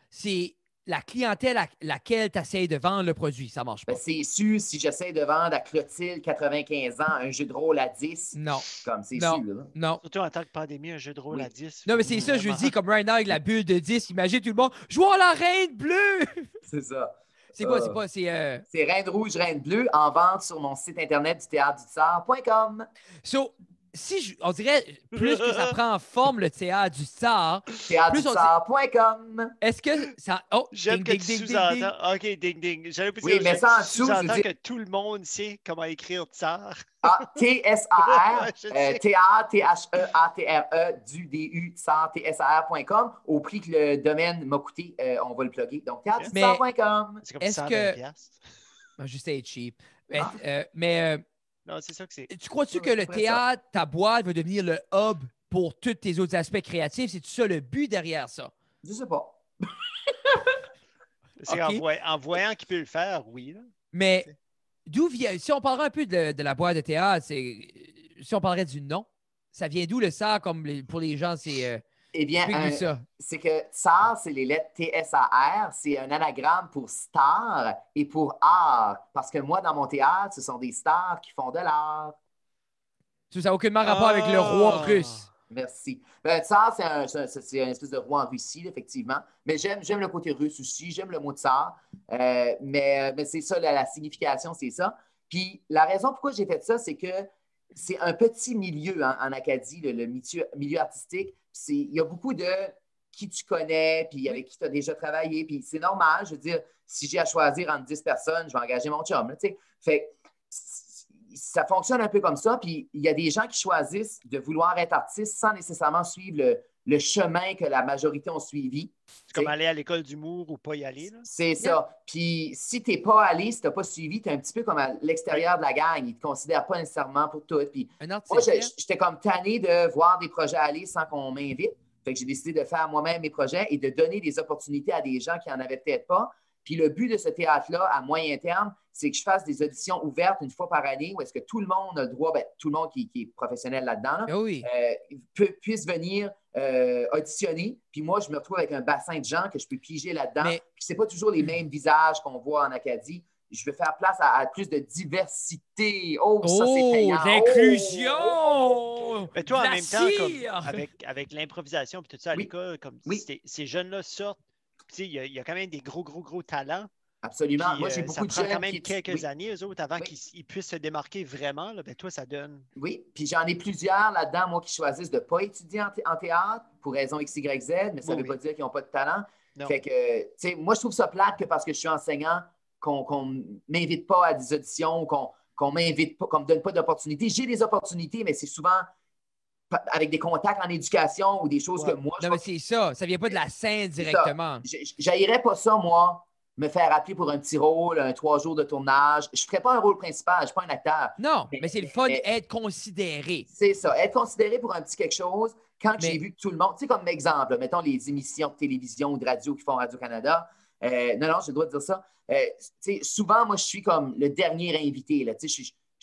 c'est la clientèle à laquelle tu essaies de vendre le produit. Ça marche pas. Ben, c'est sûr, si j'essaie de vendre à Clotilde, 95 ans, un jeu de rôle à 10, non. Comme c'est sûr. Là. Non. Surtout en tant que pandémie, un jeu de rôle à 10. Non, mais c'est ça, je dis, comme right now, avec la bulle de 10, imagine tout le monde, jouons à la reine bleue! C'est ça. C'est quoi? C'est Reine Rouge, Reine Bleue, en vente sur mon site internet du théâtre-du-tsar.com. On dirait, plus que ça prend en forme le théâtre du Tsar, théâtre-du-tsar.com. Est-ce que ça... Oh, j'aime que tu sous-entends. OK, ding, ding. J'avais pas oui, mais ça en dessous, sous-entends que tout le monde sait comment écrire Tsar. T-S-A-R, T-A-T-H-E-A-T-R-E, du D-U, tsar, T-S-A-R.com, au prix que le domaine m'a coûté, on va le plugger. Donc, théâtre-du-tsar.com. C'est comme ça, que... Juste être cheap. Non, c'est ça que c'est. Tu crois-tu que le théâtre, ta boîte, va devenir le hub pour tous tes autres aspects créatifs? C'est-tu ça le but derrière ça? Je sais pas. C'est en voyant qu'il peut le faire, oui. Là. Mais d'où vient... Si on parlerait un peu de la boîte de théâtre, si on parlerait du nom, Ça vient d'où le SAR, comme pour les gens, c'est... Eh bien, explique-nous ça. c'est que SAR, c'est les lettres TSAR, c'est un anagramme pour star et pour art. Parce que moi, dans mon théâtre, ce sont des stars qui font de l'art. Ça n'a aucunement rapport avec le roi Ah! russe. Merci. Ben, tsar, c'est un espèce de roi en Russie, là, effectivement. Mais j'aime le côté russe aussi. J'aime le mot tsar. Mais c'est ça, la signification, c'est ça. Puis la raison pourquoi j'ai fait ça, c'est que c'est un petit milieu en Acadie, le milieu artistique. Il y a beaucoup de qui tu connais, puis avec qui tu as déjà travaillé. Puis c'est normal, je veux dire, si j'ai à choisir entre 10 personnes, je vais engager mon chum. Là, tu sais. Fait ça fonctionne un peu comme ça. Puis il y a des gens qui choisissent de vouloir être artistes sans nécessairement suivre le chemin que la majorité ont suivi. C'est comme aller à l'école d'humour ou pas y aller. Là. C'est ça. Puis si tu n'es pas allé, si tu n'as pas suivi, tu es un petit peu comme à l'extérieur de la gang. Ils ne te considèrent pas nécessairement pour tout. Puis moi, j'étais comme tanné de voir des projets aller sans qu'on m'invite. Fait que j'ai décidé de faire moi-même mes projets et de donner des opportunités à des gens qui n'en avaient peut-être pas. Puis le but de ce théâtre-là, à moyen terme, c'est que je fasse des auditions ouvertes une fois par année où est-ce que tout le monde a le droit, tout le monde qui est professionnel là-dedans, puisse venir auditionner. Puis moi, je me retrouve avec un bassin de gens que je peux piger là-dedans. Puis c'est pas toujours les mêmes visages qu'on voit en Acadie. Je veux faire place à plus de diversité. Ça, c'est payant. L'inclusion! Mais toi, en même temps, avec l'improvisation et tout ça à l'école, comme ces jeunes-là sortent, il y a quand même des gros talents. Absolument. Puis, moi, j'ai beaucoup de jeunes. Ça prend quand même qui... quelques années, eux autres, avant qu'ils puissent se démarquer vraiment. Là, toi, ça donne. Oui, puis j'en ai plusieurs là-dedans, moi, qui choisissent de ne pas étudier en théâtre pour raison X, Y, Z, mais ça ne veut pas dire qu'ils n'ont pas de talent. Non. Fait que, tu sais, moi, je trouve ça plate que parce que je suis enseignant, qu'on ne m'invite pas à des auditions, qu'on m'invite pas, qu'on ne me donne pas d'opportunités. J'ai des opportunités, mais c'est souvent avec des contacts en éducation ou des choses que moi... Non, mais c'est ça. Ça ne vient pas de la scène directement. J'haïrais pas ça, moi, me faire appeler pour un petit rôle, 3 jours de tournage. Je ne ferais pas un rôle principal, je ne suis pas un acteur. Non, mais c'est le fun d'être considéré. C'est ça, être considéré pour un petit quelque chose. Quand j'ai vu que tout le monde... Tu sais, comme exemple, mettons les émissions de télévision ou de radio qui font Radio-Canada. Non, j'ai le droit de dire ça. Souvent, moi, je suis comme le dernier invité. Là, je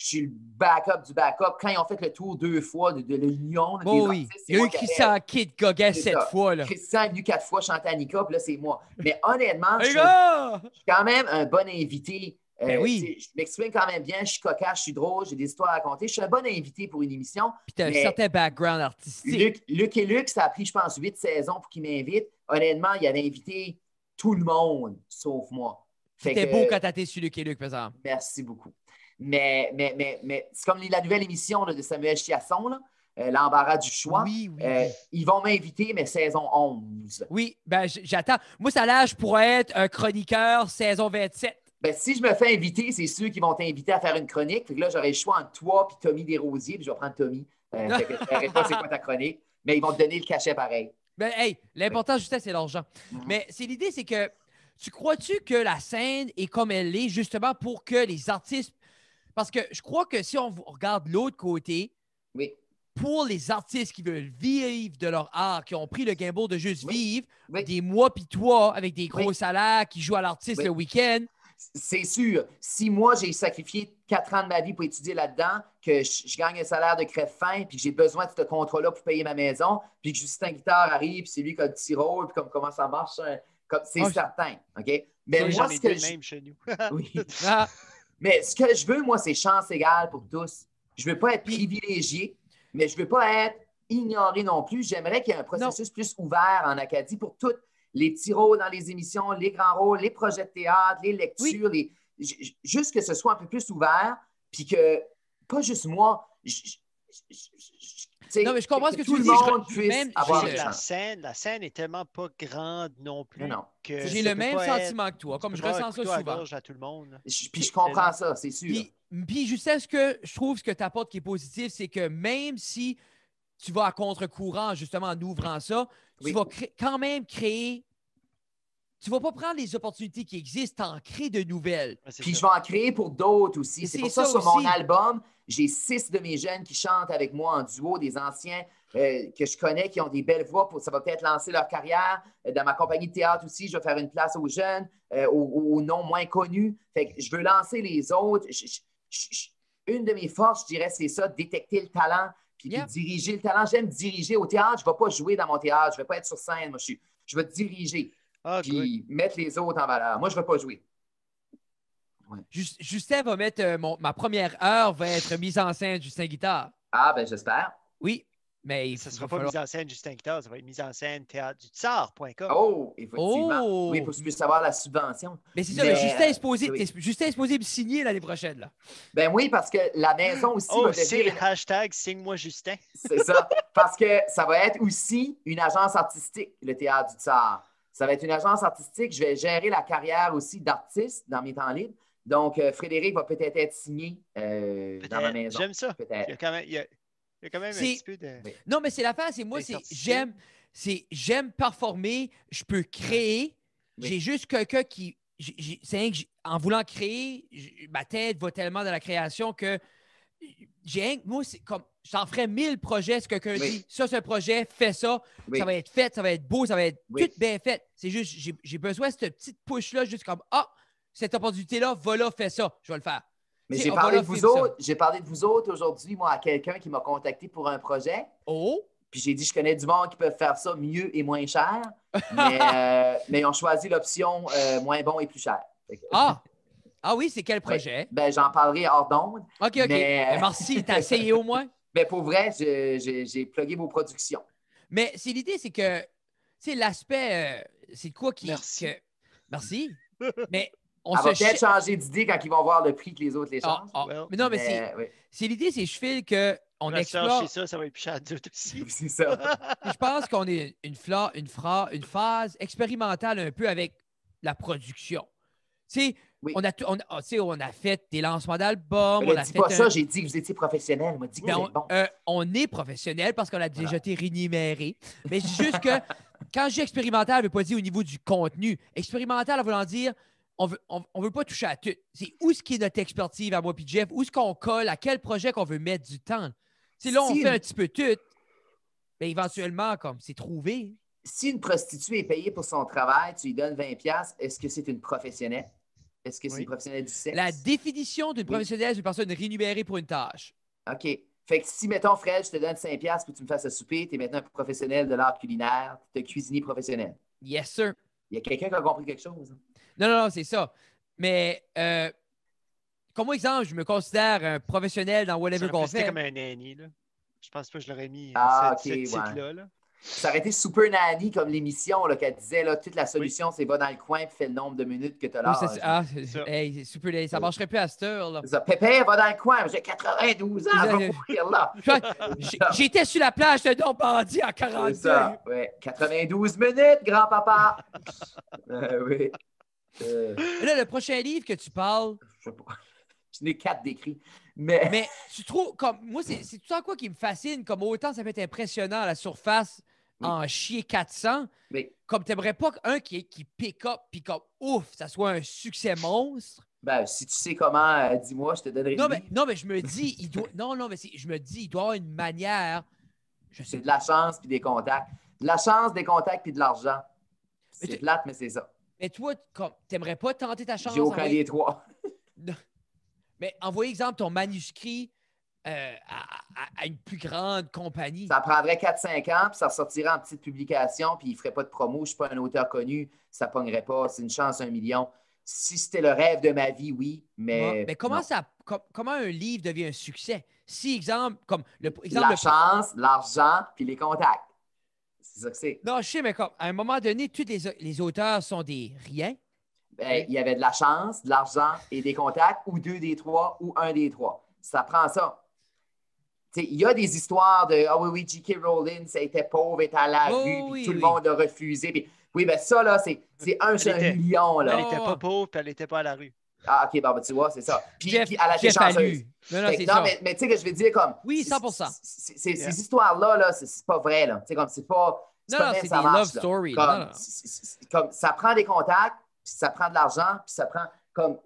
suis le backup du backup. Quand ils ont fait le tour 2 fois de l'Union, il y a eu Christian Kid Gauguin 7 fois. Là. Christian est venu 4 fois chanter Annika, puis là, c'est moi. Mais honnêtement, je suis quand même un bon invité. Je m'exprime quand même bien, je suis cocasse, je suis drôle, j'ai des histoires à raconter. Je suis un bon invité pour une émission. Puis tu as un certain background artistique. Luc et Luc, ça a pris, je pense, 8 saisons pour qu'ils m'invitent. Honnêtement, il avait invité tout le monde, sauf moi. C'était beau quand tu as été sur Luc et Luc, par exemple. Merci beaucoup. Mais c'est comme la nouvelle émission là, de Samuel Chiasson, l'embarras du choix. Oui. Ils vont m'inviter, mais saison 11. Oui, ben j'attends. Moi, ça l'âge pour être un chroniqueur saison 27. Ben, si je me fais inviter, c'est ceux qui vont t'inviter à faire une chronique. Fait que là, j'aurai le choix entre toi et Tommy Desrosiers, puis je vais prendre Tommy. Fait que je ne pas c'est quoi ta chronique, mais ils vont te donner le cachet pareil. Ben, hey, l'important, juste c'est l'argent. Mais l'idée, c'est que tu crois-tu que la scène est comme elle est, justement, pour que les artistes... Parce que je crois que si on regarde l'autre côté, pour les artistes qui veulent vivre de leur art, qui ont pris le gamble de juste vivre des mois puis toi avec des gros salaires, qui jouent à l'artiste le week-end... C'est sûr. Si moi, j'ai sacrifié 4 ans de ma vie pour étudier là-dedans, que je gagne un salaire de crève-faim, puis que j'ai besoin de ce contrat-là pour payer ma maison, puis que Justin Guitare arrive, puis c'est lui qui a le petit rôle, puis comment ça marche, c'est certain. OK? Mais moi, ce que même chez nous. Mais ce que je veux, moi, c'est chance égale pour tous. Je ne veux pas être privilégié, mais je ne veux pas être ignoré non plus. J'aimerais qu'il y ait un processus plus ouvert en Acadie pour toutes. Les petits rôles dans les émissions, les grands rôles, les projets de théâtre, les lectures, juste que ce soit un peu plus ouvert, puis que, pas juste moi, non, mais je comprends ce que tu veux dire. Tout le monde puisse avoir la scène est tellement pas grande non plus. Non. Que j'ai le même sentiment que toi, comme je ressens ça souvent. À tout le monde. Puis je comprends ça, c'est sûr. Puis juste ce que je trouve ce que tu apportes qui est positif, c'est que même si tu vas à contre-courant, justement, en ouvrant ça, tu vas quand même créer... Tu ne vas pas prendre les opportunités qui existent, t'en créer de nouvelles. Puis je vais en créer pour d'autres aussi. C'est pour ça sur mon album, j'ai 6 de mes jeunes qui chantent avec moi en duo, des anciens que je connais, qui ont des belles voix. Ça va peut-être lancer leur carrière. Dans ma compagnie de théâtre aussi, je vais faire une place aux jeunes, aux noms moins connus. Fait que je veux lancer les autres. Une de mes forces, je dirais, c'est ça, détecter le talent. Puis Yeah. diriger le talent, j'aime diriger au théâtre. Je ne vais pas jouer dans mon théâtre, je ne vais pas être sur scène. Moi, je vais diriger, Ah, good. puis mettre les autres en valeur. Moi, je ne vais pas jouer. Justin va mettre ma première heure va être mise en scène Justin Guitare. Ah, ben j'espère. Oui, mais Ça ne va sera pas falloir... mise en scène Justin Guitare, ça va être mise en scène théâtre-du-tsar.com. Oh, effectivement. Oh! Oui, pour que je puisse savoir la subvention. Mais c'est ça, mais Justin est supposé, oui. Justin est supposé me signer l'année prochaine. Là. Ben oui, parce que la maison aussi Oh, va c'est devenir... hashtag signe-moi Justin. C'est ça. Parce que ça va être aussi une agence artistique, le Théâtre du Tsar. Ça va être une agence artistique. Je vais gérer la carrière aussi d'artiste dans mes temps libres. Donc, Frédéric va peut-être être signé dans ma maison. J'aime ça. Peut-être. Il y a quand même un petit peu de... Oui. Non, mais c'est l'affaire, c'est moi, j'aime performer, je peux créer. Oui. J'ai juste quelqu'un qui. En voulant créer, ma tête va tellement dans la création que moi, c'est comme. J'en ferais 1000 projets si quelqu'un dit ça, c'est un projet, fais ça, ça va être fait, ça va être beau, ça va être tout bien fait. C'est juste, j'ai besoin de cette petite push-là, juste comme cette opportunité-là, va là, fais ça, je vais le faire. Mais j'ai parlé de vous autres aujourd'hui, moi, à quelqu'un qui m'a contacté pour un projet. Oh! Puis j'ai dit, je connais du monde qui peuvent faire ça mieux et moins cher, mais ils ont choisi l'option moins bon et plus cher. Ah oui, c'est quel projet? Ben, j'en parlerai hors d'onde. OK. Mais merci, t'as essayé au moins? Mais pour vrai, j'ai plugué vos productions. Mais l'idée, c'est que, tu sais, l'aspect, c'est quoi qui... Merci. Merci. Mais on va peut-être changer d'idée quand ils vont voir le prix que les autres les changent. Mais non, mais c'est l'idée, c'est je file qu'on explore... ça va être plus cher à deux aussi. C'est ça. Je pense qu'on est une phase expérimentale un peu avec la production. Tu sais, on a fait des lancements d'albums. Ne dis pas ça, j'ai dit que vous étiez professionnel. Moi, dis que on est professionnel parce qu'on a déjà été rémunéré. Mais je dis juste que quand je dis expérimental, ça ne veut pas dire au niveau du contenu. Expérimental, en voulant dire, on veut pas toucher à tout. C'est où ce qui est notre expertise à moi et Jeff, où est-ce qu'on colle, à quel projet qu'on veut mettre du temps. Tu sais, là, on fait un petit peu tout. Mais éventuellement, comme c'est trouvé. Si une prostituée est payée pour son travail, tu lui donnes 20$, est-ce que c'est une professionnelle? Est-ce que c'est une professionnelle du sexe? La définition d'une professionnelle, c'est une personne rémunérée pour une tâche. OK. Fait que si, mettons, Fred, je te donne 5$ pour que tu me fasses un souper, tu es maintenant un professionnel de l'art culinaire, tu es cuisinier professionnel. Yes, sir. Il y a quelqu'un qui a compris quelque chose? Non, c'est ça. Mais, comme exemple, je me considère un professionnel dans whatever qu'on fait. C'était comme un nanny, là. Je pense pas que je l'aurais mis ce titre-là. Là. Ça aurait été Super Nanny comme l'émission qu'elle disait, là, toute la solution, c'est va dans le coin et fais le nombre de minutes que tu as là. Hey, Super Nanny, ça marcherait plus à cette heure. Là. Pépé, va dans le coin, j'ai 92 ans, je vais mourir là. J'étais sur la plage de Don Bandit à 42. C'est ça, oui. 92 minutes, grand-papa. Oui. Là, le prochain livre que tu parles... Je sais pas. Je n'ai 4 décrits. Mais tu trouves, comme moi, c'est tout ça quoi qui me fascine, comme autant ça peut être impressionnant à la surface, en chier 400, comme t'aimerais pas qu'un qui pick up, puis comme ouf, ça soit un succès monstre. Ben, si tu sais comment, dis-moi, je te donnerai non, mais je me dis, il doit. Je me dis, il doit y avoir une manière. C'est de la chance puis des contacts. De la chance, des contacts puis de l'argent. C'est plate, mais c'est ça. Mais toi, t'aimerais pas tenter ta chance? J'ai aucun des trois. Mais envoyer, exemple, ton manuscrit à une plus grande compagnie. Ça prendrait 4-5 ans, puis ça ressortirait en petite publication, puis il ne ferait pas de promo. Je ne suis pas un auteur connu, ça ne pognerait pas. C'est une chance, 1 million. Si c'était le rêve de ma vie, oui, mais. Mais comment un livre devient un succès? Si, exemple, comme la chance, l'argent, puis les contacts. C'est ça que c'est. Non, je sais, mais à un moment donné, tous les auteurs sont des riens. Ben, il y avait de la chance, de l'argent et des contacts, ou 2 des 3, ou 1 des 3. Ça prend ça. Il y a des histoires de oui, J.K. Rowling, ça était pauvre, était à la rue, puis tout le monde a refusé. Puis, oui, ben ça, là, c'est 1 sur 1 million. Là. Elle n'était pas pauvre, puis elle n'était pas à la rue. Ah, OK, ben, tu vois, c'est ça. Puis elle a été Jeff chanceuse. Non, mais tu sais que je veux dire, comme. Oui, 100%. Ces histoires-là, là, c'est pas vrai, là. Comme, c'est pas. Non, c'est des love stories. Comme, ça prend des contacts, puis ça prend de l'argent, puis ça prend. Comme.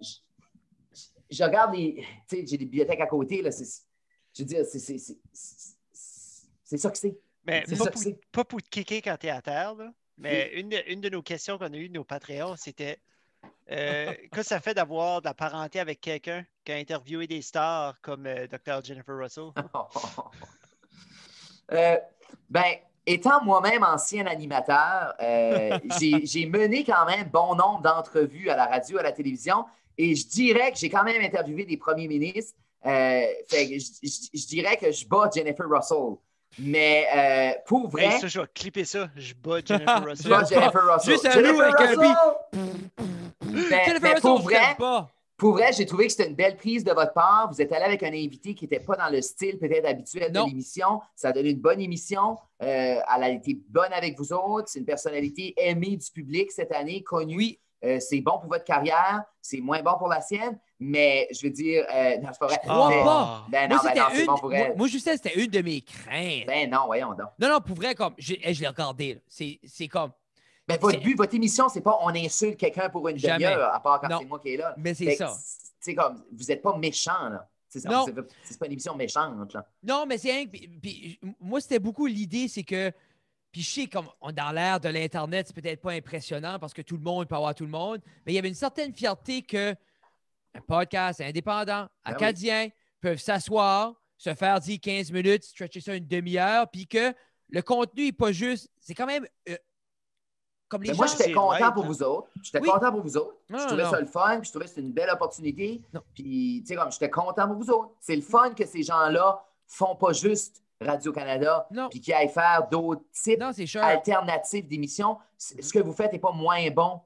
Je regarde les. Tu sais, j'ai des bibliothèques à côté, là. Je veux dire, c'est ça que c'est. Mais pas pour te kicker quand tu es à terre, là. Mais une de nos questions qu'on a eues de nos Patreons, c'était que ça fait d'avoir de la parenté avec quelqu'un qui a interviewé des stars comme Dr. Jennifer Russell? Ben, étant moi-même ancien animateur, j'ai mené quand même bon nombre d'entrevues à la radio, à la télévision, et je dirais que j'ai quand même interviewé des premiers ministres. Fait que je dirais que je bats Jennifer Russell. Mais pour vrai, Hey, ça, je vais clipper ça. Je bats Jennifer je Russell. bats Jennifer Russell. Juste un Jennifer loup avec un Russell! Jennifer Mais pour Russell, je vrai, t'aime pas. pour vrai, j'ai trouvé que c'était une belle prise de votre part. Vous êtes allé avec un invité qui n'était pas dans le style peut-être habituel de Non. l'émission. Ça a donné une bonne émission. Elle a été bonne avec vous autres. C'est une personnalité aimée du public cette année, connue. Oui. C'est bon pour votre carrière. C'est moins bon pour la sienne. Mais je veux dire, non, c'est pas vrai. Je crois Mais- pas. Ben Moi, non, ben c'était non, c'est bon pour elle. moi, je sais, c'était une de mes craintes. Ben non, voyons donc. Non, pour vrai, comme, je l'ai regardé. Là. C'est comme, Ben, votre émission, c'est pas on insulte quelqu'un pour une Jamais. demi-heure, à part quand Non. c'est moi qui est là. Mais c'est Fait que, ça. C'est comme, vous n'êtes pas méchant, là. Non. C'est pas une émission méchante, là. Non, mais c'est rien que. Puis moi, c'était beaucoup l'idée, c'est que. Puis je sais, comme dans l'ère de l'Internet, c'est peut-être pas impressionnant parce que tout le monde peut avoir tout le monde, mais il y avait une certaine fierté que un podcast indépendant, Ben acadien, peuvent s'asseoir, se faire dire 15 minutes, stretcher ça une demi-heure, puis que le contenu n'est pas juste. C'est quand même. Comme les Mais gens. moi, j'étais c'est content live, pour là. vous autres. J'étais Oui. content pour vous autres. Non, Je trouvais non. ça le fun, puis je trouvais que c'était une belle opportunité. Non. Puis, tu sais, comme j'étais content pour vous autres. C'est le fun que ces gens-là font pas juste Radio-Canada, Non. puis qu'ils aillent faire d'autres types Non, c'est sûr. alternatifs d'émissions. Ce que vous faites n'est pas moins bon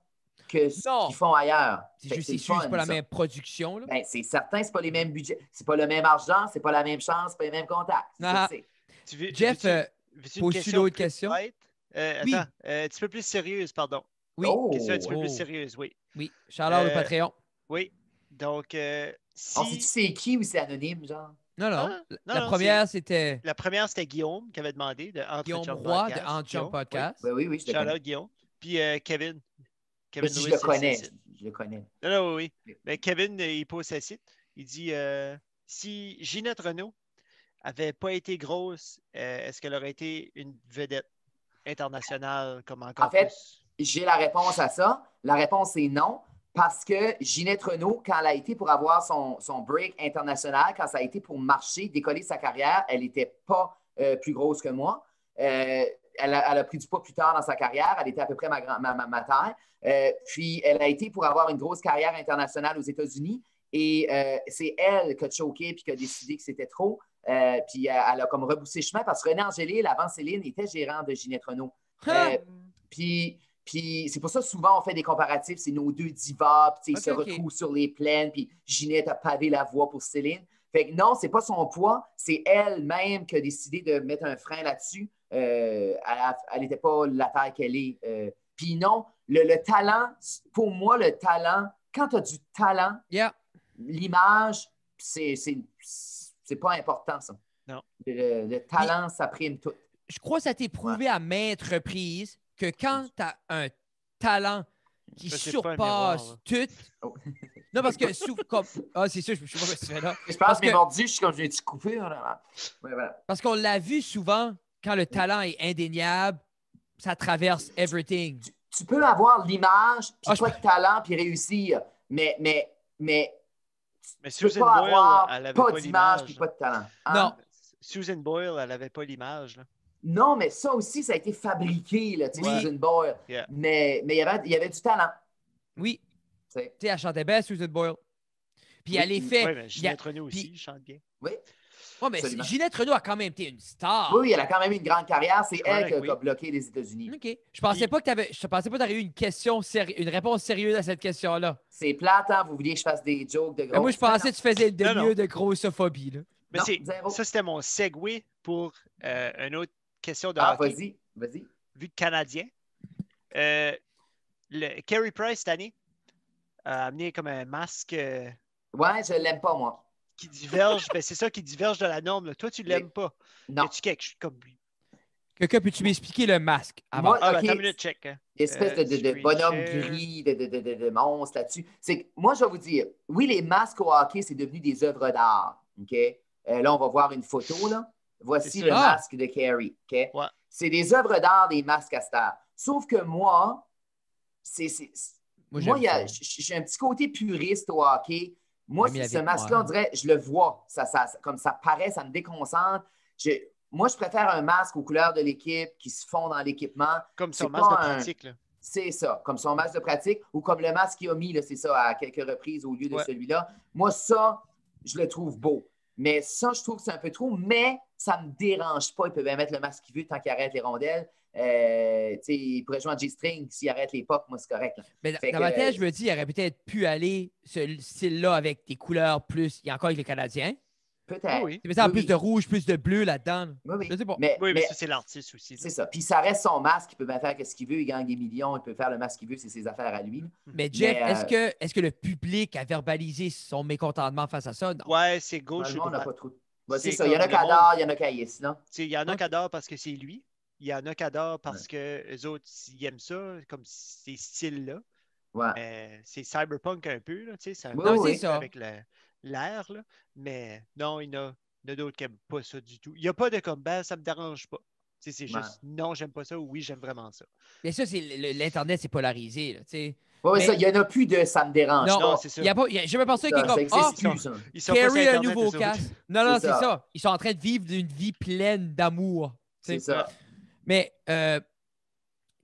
que ce Non. qu'ils font ailleurs. C'est Fait que juste, le c'est sûr, fun, c'est pas la ça. même production. Là. Ben, c'est certain, c'est pas les mêmes budgets, c'est pas le même argent, c'est pas la même chance, c'est pas les mêmes contacts. C'est ça Ah. que c'est. Jeff, veux-tu une pose-tu d'autres plus questions? light? Oui. Attends, un petit peu plus sérieuse, pardon. Oui. Oh. Question un petit peu Oh. plus sérieuse, oui. Oui. Shout-out au Patreon. Oui. Donc, On sait-tu c'est qui ou c'est anonyme, genre? Non. Ah, La non, première, c'était La première, c'était Guillaume qui avait demandé de Entre Guillaume Chum Roy Podcast. de Entre Chum Guillaume, Podcast. Ben oui, je Oui. le connais. Shout-out Guillaume. Puis Kevin. Moi, si je Lewis, le connais, c'est- je le connais. Non, oui. Mais Kevin, il pose sa site. Il dit si Ginette Renault avait pas été grosse, est-ce qu'elle aurait été une vedette internationale comme encore En fait, plus? j'ai la réponse à ça. La réponse est non, parce que Ginette Renault, quand elle a été pour avoir son break international, quand ça a été pour marcher, décoller sa carrière, elle n'était pas plus grosse que moi. Elle a pris du poids plus tard dans sa carrière. Elle était à peu près ma taille. Puis, elle a été pour avoir une grosse carrière internationale aux États-Unis. Et c'est elle qui a choqué puis qui a décidé que c'était trop. Puis, elle a comme reboussé chemin parce que René Angélil, avant Céline, était gérant de Ginette Renault. Puis c'est pour ça que souvent on fait des comparatifs, c'est nos deux divas, puis ils se retrouvent sur les plaines, puis Ginette a pavé la voie pour Céline. Fait que non, c'est pas son poids, c'est elle-même qui a décidé de mettre un frein là-dessus. Elle n'était pas la taille qu'elle est. Puis non, le talent, pour moi, le talent, quand tu as du talent, l'image, c'est pas important, ça. Non. Le talent, ça prime tout. Je crois que ça t'est prouvé à maintes reprises que quand tu as un talent qui Ça, c'est surpasse pas un miroir, tout. Oh. Non, parce que comme. Ah, c'est sûr, je sais pas ce que tu fais là. Je Parce pense que que- mordu, je suis comme, j'ai-tu coupé? Ouais, voilà. Parce qu'on l'a vu souvent, quand le talent est indéniable, ça traverse everything. Tu peux avoir l'image, puis Ah, pas de talent, puis réussir, mais Mais tu peux Susan pas Boyle, avoir elle avait pas pas d'image, l'image. puis pas de talent. Hein? Non. Susan Boyle, elle avait pas l'image. là. Non, mais ça aussi, ça a été fabriqué, là, tu sais, Oui. Susan Boyle. Yeah. Mais il y avait du talent. Oui. Tu sais. Tu sais, elle chantait bien, Susan Boyle. Puis Oui. elle est fait. Oui, mais Ginette Renault aussi, puis- chante bien. Oui. Ouais, mais Absolument. Ginette Renault a quand même été une star. Oui, elle a quand même eu une grande carrière. C'est elle Correct, qui a oui. bloqué les États-Unis. OK. Je pensais pas que je pensais pas que tu aurais eu une réponse sérieuse à cette question-là. C'est plate, hein? Vous vouliez que je fasse des jokes de Mais moi, je pensais que tu faisais le Non, mieux de grossophobie. Là. Mais Non, zéro. ça, c'était mon segue pour une autre question de Ah, hockey. vas-y. Vu que Canadien, Carey Price, cette année, a amené comme un masque Ouais, je l'aime pas, moi. qui diverge. Ben, c'est ça qui diverge de la norme. là. Toi, tu l'aimes pas. Non. Es-tu quelque chose comme... Quelqu'un, peux-tu m'expliquer le masque avant? Moi, Ah, ben, OK. attends une minute, check. hein. Espèce de Screen bonhomme share. gris, de monstre là-dessus. C'est que, moi, je vais vous dire, oui, les masques au hockey, c'est devenu des œuvres d'art. OK? Là, on va voir une photo. Là. Voici C'est le ça. masque de Carey. OK? Ouais. C'est des œuvres d'art, des masques à star. Sauf que moi, Moi, il y a- j'aime ça. j'ai un petit côté puriste au hockey. Moi, J'ai mis ce avec masque-là, moi. on dirait, je le vois. Comme ça paraît, ça me déconcentre. moi, je préfère un masque aux couleurs de l'équipe qui se fond dans l'équipement. Comme son C'est masque de pas pratique. Là. C'est ça, comme son masque de pratique ou comme le masque qu'il a mis, là, c'est ça, à quelques reprises au lieu de celui-là. Moi, ça, je le trouve beau. Mais ça, je trouve que c'est un peu trop, mais ça ne me dérange pas. Il peut bien mettre le masque qu'il veut tant qu'il arrête les rondelles. Il pourrait jouer en G-string s'il arrête les pucks, moi, c'est correct. Là. Mais dans ma tête, je me dis, il aurait peut-être pu aller ce style-là avec des couleurs plus. Il y a encore avec les Canadiens. Peut-être. Oui. Tu mets ça en plus de rouge, plus de bleu là-dedans. Oui. Je sais pas. Mais ça, c'est l'artiste aussi. C'est ça. Puis ça reste son masque. Il peut bien faire ce qu'il veut. Il gagne des millions. Il peut faire le masque qu'il veut. C'est ses affaires à lui. Mais Jeff, est-ce que le public a verbalisé son mécontentement face à ça? Non. Ouais, c'est gauche. Le monde n'a pas trop. C'est ça. Il y en a qui adorent, il y en a qui haïssent, non? Il y en a qui adorent parce que c'est lui. Il y en a qui adorent parce que les autres, ils aiment ça, comme ces styles-là. Ouais. C'est cyberpunk un peu, là, tu sais, c'est ça. avec l'air, là. Mais non, il y en a d'autres qui n'aiment pas ça du tout. Il n'y a pas de comme, ben, ça ne me dérange pas. C'est juste, non, j'aime pas ça, ou oui, j'aime vraiment ça. Mais ça, l'Internet, c'est polarisé, là, tu sais. Oui, ça, il n'y en a plus de ça me dérange. Non, c'est ça. J'ai même pensé qu'il est comme, Carrie un nouveau casque. Non, c'est ça. Ils sont en train de vivre une vie pleine d'amour. C'est ça. Mais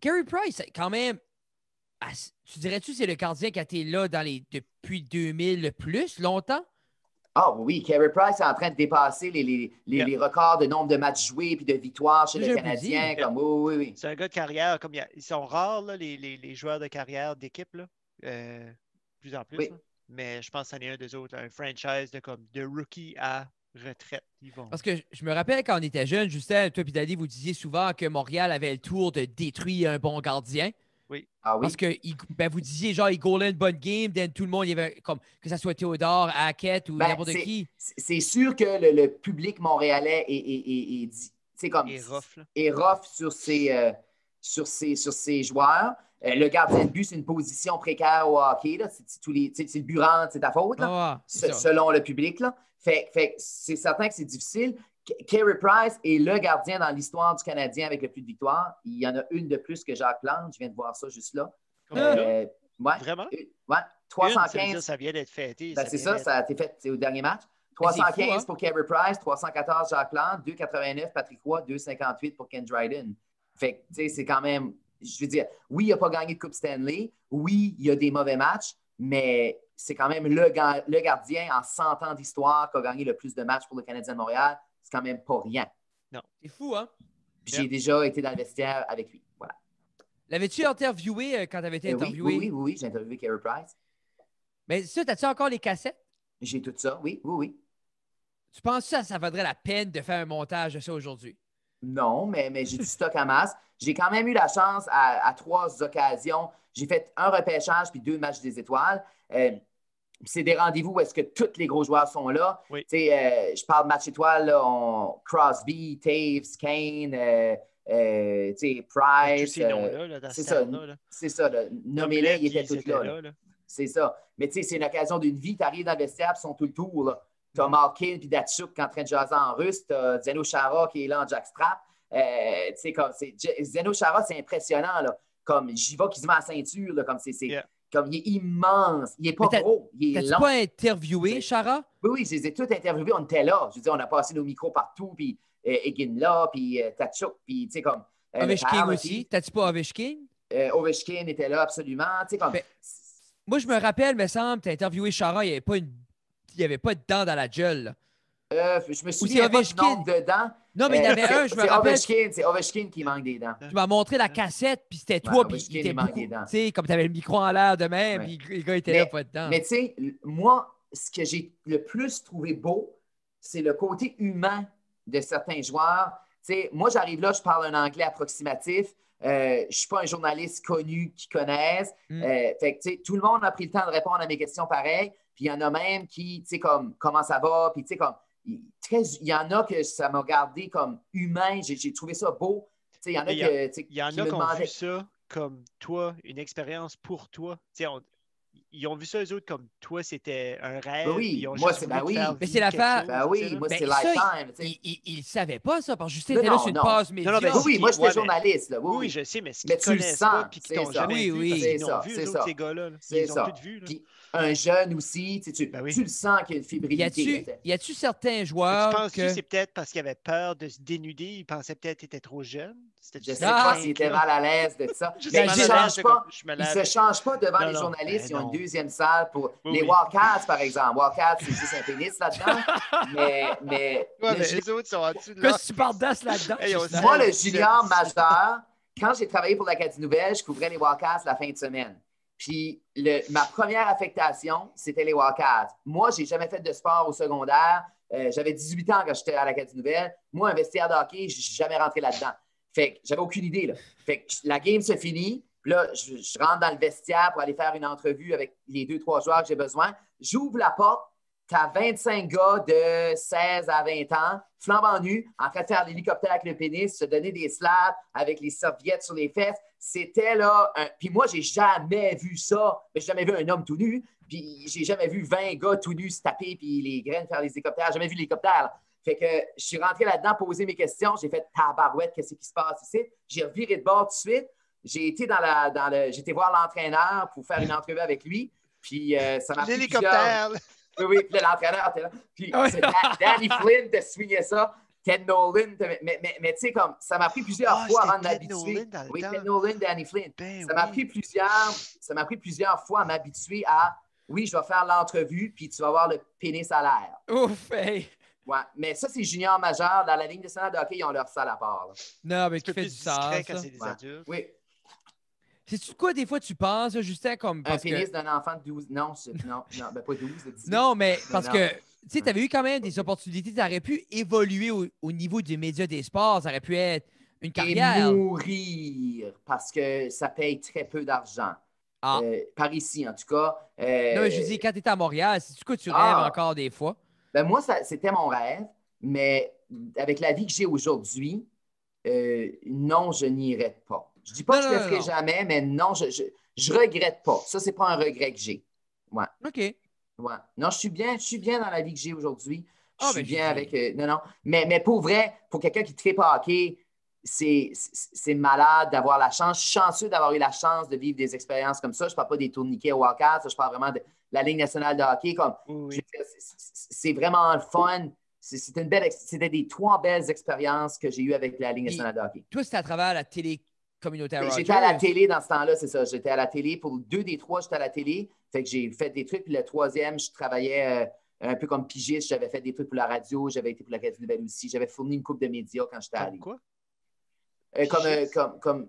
Carey Price, quand même, tu dirais-tu c'est le gardien qui a été là depuis 2000 le plus longtemps? Ah oui, Carey Price est en train de dépasser les records de nombre de matchs joués et de victoires chez les Canadiens. Oui. C'est un gars de carrière. Comme ils sont rares, là, les joueurs de carrière d'équipe, là, plus en plus. Oui. Là. Mais je pense que c'en est un des autres. Là, un franchise de rookie à retraite. Parce que je me rappelle quand on était jeunes, Justin, toi et Daddy, vous disiez souvent que Montréal avait le tour de détruire un bon gardien. Oui. Ah oui? Parce que vous disiez, genre, il goalait une bonne game, tout le monde, il y avait comme que ce soit Théodore, Hackett ou n'importe qui. C'est sûr que le public montréalais est rough sur ses joueurs. Le gardien de but, c'est une position précaire au hockey. C'est le but rentre, c'est ta faute, là, selon le public. Là. Fait c'est certain que c'est difficile. Carey Price est le gardien dans l'histoire du Canadien avec le plus de victoires. Il y en a une de plus que Jacques Plante. Je viens de voir ça juste là. Vraiment? Ouais. 315. Ça veut dire, ça vient d'être fêté. Ben, ça a été fait au dernier match. 315 pour Carey Price, 314 Jacques Plante, 289 Patrick Roy, 258 pour Ken Dryden. Fait que, tu sais, c'est quand même... Je veux dire, oui, il n'a pas gagné de Coupe Stanley. Oui, il y a des mauvais matchs, mais c'est quand même le gardien en 100 ans d'histoire qui a gagné le plus de matchs pour le Canadien de Montréal. C'est quand même pas rien. Non. C'est fou, hein? Puis j'ai déjà été dans le vestiaire avec lui. Voilà. L'avais-tu interviewé quand tu avais été interviewé? Oui, j'ai interviewé Carey Price. Mais ça, as-tu encore les cassettes? J'ai tout ça, oui. Tu penses que ça vaudrait la peine de faire un montage de ça aujourd'hui? Non, mais j'ai du stock en masse. J'ai quand même eu la chance à 3 occasions. J'ai fait un repêchage puis 2 matchs des étoiles. C'est des rendez-vous où est-ce que tous les gros joueurs sont là. Oui. Je parle de match étoile, là, Crosby, Taves, Kane, Price. Tous ces noms-là, c'est ça. Nommez-les, ils étaient tous là. C'est ça. Mais c'est une occasion d'une vie. Tu arrives dans le vestiaire, ils sont tout le tour. Tu as Malkin puis Datsyuk qui est en train de jaser en russe. Tu as Zdeno Chara qui est là en jackstrap. Zdeno Chara, c'est impressionnant. Là. Comme j'y vais qui se met à la ceinture. Là, comme il est immense. Il n'est pas gros. Il est long. T'as-tu pas interviewé Chara? Oui, je les ai tous interviewés. On était là. Je veux dire, on a passé nos micros partout. Puis Egan là, puis Datsyuk, puis tu sais, comme. Ovechkin aussi. T'as-tu pas Ovechkin? Ovechkin était là, absolument. Comme... Moi, je me rappelle, me semble, tu as interviewé Chara, il n'y avait pas de dents dans la gueule. Je me souviens pas du nombre de dents. Non, mais il y en avait un, je me rappelle. C'est Ovechkin qui manque des dents. Tu m'as montré la cassette, puis c'était toi, puis il était manque des dents. Tu sais, comme tu avais le micro en l'air de même, puis les gars étaient là, pas de dents. Mais tu sais, moi, ce que j'ai le plus trouvé beau, c'est le côté humain de certains joueurs. Tu sais, moi, j'arrive là, je parle un anglais approximatif. Je ne suis pas un journaliste connu qui connaisse. Fait que, tout le monde a pris le temps de répondre à mes questions pareilles. Puis il y en a même qui, tu sais, comme comment ça va. Puis tu sais, comme il y en a que ça m'a gardé comme humain. J'ai trouvé ça beau. Tu sais, il y en a qui ont vu ça comme toi, une expérience pour toi. Tu sais, ils ont vu ça, eux autres, comme toi, c'était un rêve. Ben oui, ils ont moi, juste c'est- voulu ben te oui. faire Mais vivre c'est l'affaire- quelque Ben chose, tu sais, oui, là. moi, Ben, c'est ça, Lifetime. tu sais. il savait pas ça, parce que Justin Non, était là non, sur une non. passe Non, média. non, mais Oui, oui, moi, j'étais Ouais, mais- journaliste. Là. Oui, Oui, oui. je sais, mais ce Mais qu'ils tu le connaissent pas sens, puis qu'ils c'est t'ont ça. jamais Oui, vu, oui. parce C'est qu'ils l'ont ça, vu, c'est eux autres, ça. ces gars-là. Là. C'est Ils ont ça. tous vu. Là. Puis un jeune aussi, Ben oui. tu le sens qu'il y a une fébrilité. Y a-tu certains Mais tu joueurs penses-tu que... c'est peut-être parce qu'il avait peur de se dénuder? Il pensait peut-être qu'il était trop jeune? C'était Je ne sais Ah! pas s'il était mal à l'aise de ça. Je Mais suis il mal ne à l'aise, change pas. je me Il lave. se change pas devant Non, les non. journalistes. Ben ils ont non. une deuxième salle pour Oui, les oui. Wildcats, par exemple. Wildcats, c'est juste un pénis là-dedans. Mais Ouais, le mais junior- les autres sont en dessous de Que là. tu pardasses là-dedans, Hey, on Justin? sait. moi, le 17, junior 18. majeur, quand j'ai travaillé pour l'Acadie Nouvelle, je couvrais les Wildcats la fin de semaine. Puis ma première affectation, c'était les Wildcats. Moi, je n'ai jamais fait de sport au secondaire. J'avais 18 ans quand j'étais à l'Acadie Nouvelle. Moi, un vestiaire de hockey, je ne suis jamais rentré là-dedans. Fait que j'avais aucune idée. Là. Fait que la game se finit. Puis là, je rentre dans le vestiaire pour aller faire une entrevue avec les 2-3 joueurs que j'ai besoin. J'ouvre la porte. Tu as 25 gars de 16 à 20 ans, flambant nus, en train de faire l'hélicoptère avec le pénis, se donner des slaps avec les serviettes sur les fesses. C'était là. Puis moi, j'ai jamais vu ça. Mais j'ai jamais vu un homme tout nu. Puis j'ai jamais vu 20 gars tout nus se taper puis les graines faire les hélicoptères. J'ai jamais vu l'hélicoptère. Là. Fait que je suis rentré là-dedans, poser mes questions. J'ai fait tabarouette, qu'est-ce qui se passe ici? J'ai reviré de bord tout de suite. J'ai été j'ai été voir l'entraîneur pour faire une entrevue avec lui. Puis ça m'a pris plusieurs... L'hélicoptère. là. Oui, oui, puis là, l'entraîneur était là. Puis c'est Danny Flynn te swingait ça. Ted Nolan. Mais tu sais, comme ça m'a pris plusieurs fois avant de c'était Ted m'habituer. Nolan dans le Oui, temps. Ted Nolan, Danny Flynn. Ben Ça m'a oui. pris plusieurs fois à m'habituer à oui, je vais faire l'entrevue, puis tu vas voir le pénis à l'air. Ouf, hey. Ouais, mais ça, c'est junior majeur. Dans la Ligue nationale de hockey, ils ont leur salle à part. Là. Non, mais Un qui peu fait plus du sens, discret quand ça. c'est des Ouais. adultes. Oui, C'est-tu de quoi, des fois, tu penses, là, Justin, comme... un Parce que... pénis d'un enfant de 12... Non, ben pas 12, de 18. Non, mais parce non. que, tu sais, tu avais eu quand même des opportunités. Tu aurais pu évoluer au niveau du média des sports. Ça aurait pu être une Et carrière. mourir, parce que ça paye très peu d'argent. Ah. Par ici, en tout cas. Non, mais je dis, quand tu étais à Montréal, c'est-tu quoi tu rêves Ah. encore des fois? Ben moi, c'était mon rêve, mais avec la vie que j'ai aujourd'hui, non, je n'irai pas. Je dis pas Non, que je non, le ferai non. jamais, mais non, je regrette pas. Ça, c'est pas un regret que j'ai. Ouais, OK. ouais. Non, je suis bien dans la vie que j'ai aujourd'hui. Je Ah, suis ben, bien je avec... non, non. Mais pour vrai, pour quelqu'un qui tripe à hockey, c'est malade d'avoir la chance. Je suis chanceux d'avoir eu la chance de vivre des expériences comme ça. Je ne parle pas des tourniquets au Wildcats, je parle vraiment de la Ligue nationale de hockey. Comme, Oui. je veux dire, c'est vraiment le fun. C'était des 3 belles expériences que j'ai eues avec la Ligue nationale de hockey. Toi, c'était à travers la télé communautaire Rogers. J'étais à la télé dans ce temps-là, c'est ça. J'étais à la télé. Pour 2 des 3, j'étais à la télé. Fait que j'ai fait des trucs. Puis le 3e, je travaillais un peu comme pigiste. J'avais fait des trucs pour la radio. J'avais été pour la Radio Nouvelle aussi. J'avais fourni une couple de médias quand j'étais allé. Quoi? J'étais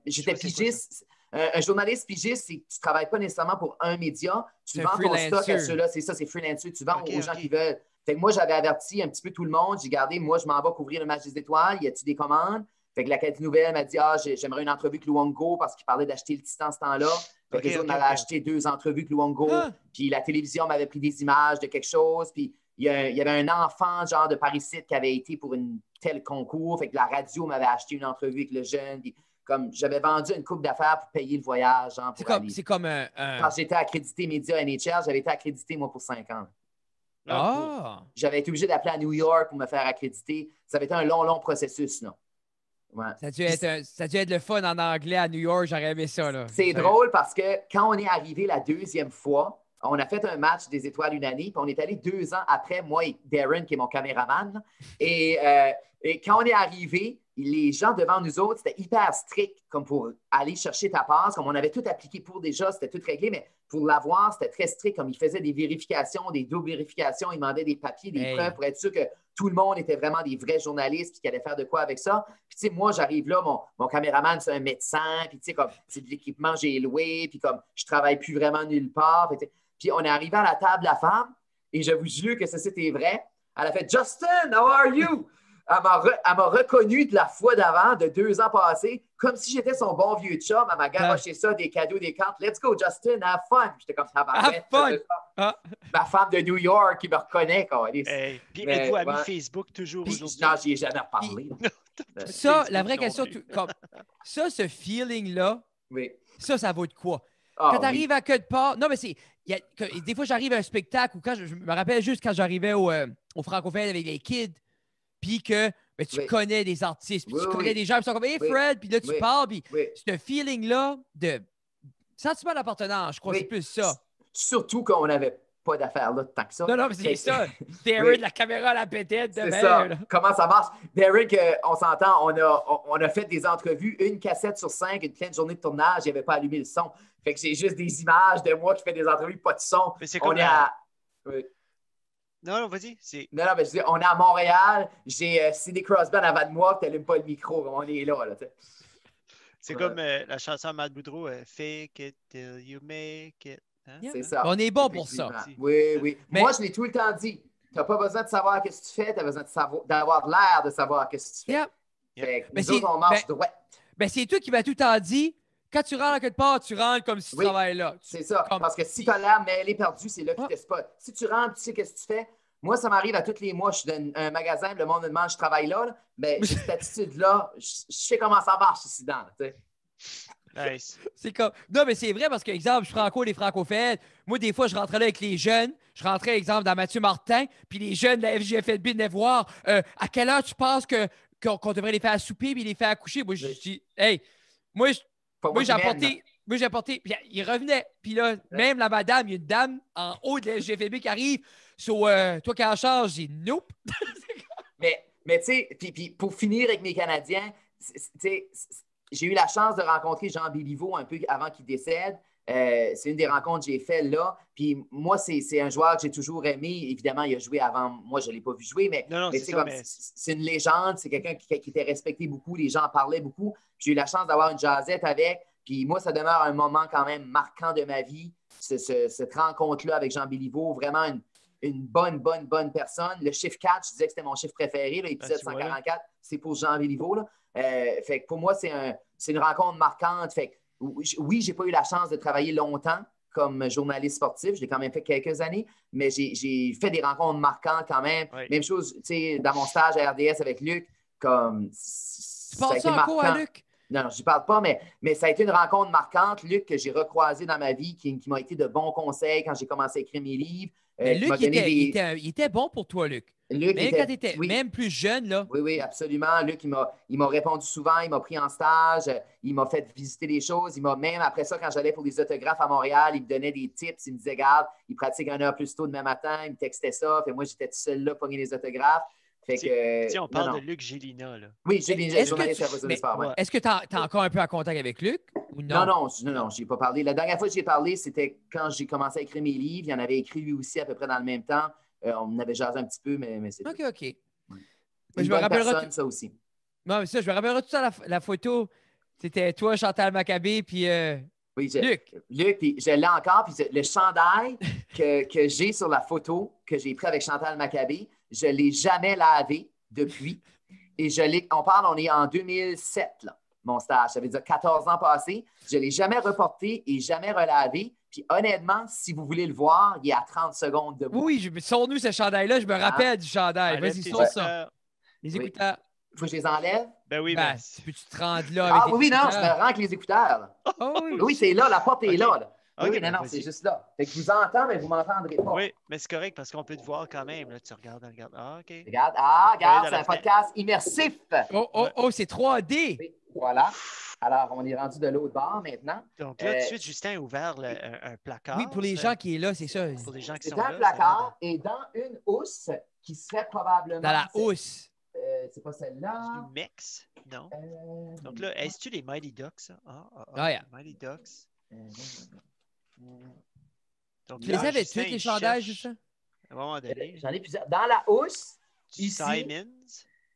Je sais pas pigiste. Un journaliste pigiste, c'est que tu ne travailles pas nécessairement pour un média. Tu C'est vends un ton stock à freelancer. ceux-là. C'est ça, c'est freelancer. Tu vends Ok, aux gens ok. qui veulent. Fait que moi, j'avais averti un petit peu tout le monde. J'ai gardé, moi, je m'en vais couvrir le match des étoiles. Y a-tu des commandes? Fait que l'Acadie Nouvelle m'a dit, j'aimerais une entrevue avec Luongo parce qu'il parlait d'acheter le Titan ce temps-là. Fait que les autres m'avaient acheté 2 entrevues avec Luongo. Ah. Puis la télévision m'avait pris des images de quelque chose. Puis il y avait un enfant, genre de Paris-Site, qui avait été pour une tel concours. Fait que la radio m'avait acheté une entrevue avec le jeune. Puis comme j'avais vendu une coupe d'affaires pour payer le voyage, genre, pour aller. C'est comme un... Quand j'étais accrédité média NHL, j'avais été accrédité, moi, pour 5 ans. Ah! J'avais été obligé d'appeler à New York pour me faire accréditer. Ça avait été un long processus, là. Ouais. Ça a dû être le fun en anglais à New York. J'aurais aimé ça, là. C'est drôle parce que quand on est arrivé la 2e fois, on a fait un match des Étoiles une année, puis on est allé 2 ans après, moi et Darren, qui est mon caméraman. Là. Et quand on est arrivé, les gens devant nous autres, c'était hyper strict, comme pour aller chercher ta passe. Comme on avait tout appliqué pour déjà, c'était tout réglé, mais pour l'avoir, c'était très strict. Comme ils faisaient des vérifications, des doubles vérifications, ils demandaient des papiers, des preuves pour être sûr que tout le monde était vraiment des vrais journalistes puis qu'ils allaient faire de quoi avec ça. Puis, tu sais, moi, j'arrive là, mon caméraman, c'est un médecin, puis, tu sais, comme c'est de l'équipement que j'ai loué, puis comme je travaille plus vraiment nulle part. Puis, on est arrivé à la table, la femme, et je vous jure que ça, c'était vrai. Elle a fait « Justin, how are you? » Elle m'a reconnu de la fois d'avant, de 2 ans passés, comme si j'étais son bon vieux chum. Elle m'a garoché ça, des cadeaux, des cartes. Let's go, Justin, have fun. Puis j'étais comme ça. Have fun. Ah. Ma femme de New York qui me reconnaît. Puis êtes-vous amis Facebook toujours aujourd'hui? Non, j'y ai jamais parlé. Ça, la vraie non question, plus. ça, ce feeling-là, Oui. ça vaut de quoi? Ah, quand tu arrives à quelque part. Non, mais c'est. Des fois, j'arrive à un spectacle ou quand je me rappelle juste quand j'arrivais au Francophone avec les kids, puis que ben, tu oui, connais des artistes, puis oui, tu oui, connais oui, des gens, puis ils sont comme Hey oui, Fred, puis là, tu oui, parles, puis oui, ce feeling-là de sentiment d'appartenance, je crois que c'est oui. plus ça. Surtout qu'on n'avait pas d'affaires là tant que ça. Non, non, mais c'est Fait- ça. Darren, Oui, la caméra à la pétette c'est devant. ça. Comment ça marche? Derek, on s'entend, on a fait des entrevues, une cassette sur 5, une pleine journée de tournage, il n'y avait pas allumé le son. Fait que c'est juste des images de moi qui fais des entrevues, pas de son. Mais c'est On comme est à. Oui. Non, vas-y. Non, non, mais je dis, on est à Montréal, j'ai Sidney Crosby en avant de moi, tu n'allumes pas le micro, on est là, tu sais. C'est comme la chanson de Matt Boudreau, Fake it till you make it. Hein? Yeah, C'est man. ça. On est bon pour ça. Effectivement. Oui, oui. Mais- Moi, je l'ai tout le temps dit. Tu n'as pas besoin de savoir ce que tu fais, tu as besoin d'avoir l'air de savoir ce que tu fais. Yeah. Fait que Mais nous autres, on marche droit. Ben, c'est toi qui m'as tout le temps dit, quand tu rentres à quelque part, tu rentres comme si tu Oui, travaillais là. C'est ça. Comme- Parce que si tu as l'air mêlé perdu, c'est là qu'il Ouais. te spot. Si tu rentres, tu sais ce que tu fais. Moi, ça m'arrive à tous les mois. Je suis dans un magasin, le monde me demande, je travaille là, mais j'ai cette attitude-là. Je sais comment ça marche ici dedans. Tu sais. Nice. C'est comme. Non, mais c'est vrai parce que, exemple, je prends en cours les francophones. Moi, des fois, je rentrais là avec les jeunes. Je rentrais, exemple, dans Mathieu Martin. Puis les jeunes de la FJFLB venaient voir à quelle heure tu penses qu'on devrait les faire souper puis les faire accoucher. Moi, je dis, hey, moi, Pas moi, qui mène. j'ai apporté. Puis ils revenaient. Puis là, même la madame, il y a une dame en haut de la FJFLB qui arrive. Toi qui en charge, j'ai nope. Mais tu sais, puis pour finir avec mes Canadiens, j'ai eu la chance de rencontrer Jean Béliveau un peu avant qu'il décède. C'est une des rencontres que j'ai faites là. Puis moi, c'est un joueur que j'ai toujours aimé. Évidemment, il a joué avant. Moi, je ne l'ai pas vu jouer, mais, Non, mais c'est comme, c'est une légende. C'est quelqu'un qui était respecté beaucoup. Les gens en parlaient beaucoup. J'ai eu la chance d'avoir une jazzette avec. Puis moi, ça demeure un moment quand même marquant de ma vie, cette rencontre-là avec Jean Béliveau. Vraiment une bonne personne. Le chiffre 4, je disais que c'était mon chiffre préféré, l'épisode 144, c'est pour Jean Béliveau. Là. Fait que pour moi, c'est une rencontre marquante. Fait que, oui, je n'ai pas eu la chance de travailler longtemps comme journaliste sportif. Je l'ai quand même fait quelques années, mais j'ai fait des rencontres marquantes quand même. Oui. Même chose, tu sais, dans mon stage à RDS avec Luc, comme Tu penses ça encore à Luc? Non, je n'y parle pas, mais ça a été une rencontre marquante, Luc, que j'ai recroisé dans ma vie, qui m'a été de bons conseils quand j'ai commencé à écrire mes livres. Mais Luc, il était bon pour toi, Luc. Luc même quand tu étais même plus jeune, là. Oui, absolument. Luc, il m'a répondu souvent, il m'a pris en stage, il m'a fait visiter des choses. Il m'a même, après ça, quand j'allais pour des autographes à Montréal, il me donnait des tips. Il me disait, regarde, il pratique 1 heure plus tôt demain matin. Il me textait ça. Fait moi, j'étais tout seul là, pogner les autographes. Fait que, on parle de Luc Gélina, là. Oui, Gélina, journaliste à Voix des Sports. Ouais. Est-ce que tu as encore un peu en contact avec Luc ou non? Non, je n'ai pas parlé. La dernière fois que j'ai parlé, c'était quand j'ai commencé à écrire mes livres. Il en avait écrit lui aussi à peu près dans le même temps. On avait jasé un petit peu, mais c'est OK. Ouais. Mais je me rappellerai ça aussi. Non, mais ça, je me rappellerai tout ça, la photo. C'était toi, Chantal Maccabé, puis oui, Luc. Luc, puis je l'ai encore. Puis le chandail que j'ai sur la photo que j'ai pris avec Chantal Maccabé, je ne l'ai jamais lavé depuis. Et on est en 2007, là, mon stage. Ça veut dire 14 ans passés. Je ne l'ai jamais reporté et jamais relavé. Puis honnêtement, si vous voulez le voir, il est à 30 secondes de bout. Oui, sors-nous ce chandail-là. Je me rappelle du chandail. Vas-y, sors ça. Les écouteurs. Il faut que je les enlève. Ben oui, ben, peux-tu te rendre là avec oui, non, je me rends avec les écouteurs. Là. Oh, oui, oui, c'est là, la porte est là. Oui, non, c'est juste là. Fait que je vous entends, mais vous ne m'entendrez pas. Oui, mais c'est correct parce qu'on peut te voir quand même. Là, tu regardes. Ah, OK. Regarde, c'est un podcast immersif. Oh, c'est 3D. Oui, voilà. Alors, on est rendu de l'autre bord maintenant. Donc là, tout de suite, Justin a ouvert un placard. Oui, pour les gens qui sont là, c'est ça. Pour les gens qui sont là. C'est un placard et dans une housse qui serait probablement... Dans la housse. C'est pas celle-là. Du Mex? Non. Donc là, est-ce-tu les Mighty Ducks? Ça? Yeah. Mighty Ducks. Donc, tu les avais tous les chandails, juste ça? À un moment donné. J'en ai plusieurs. Dans la housse, ici, Simons.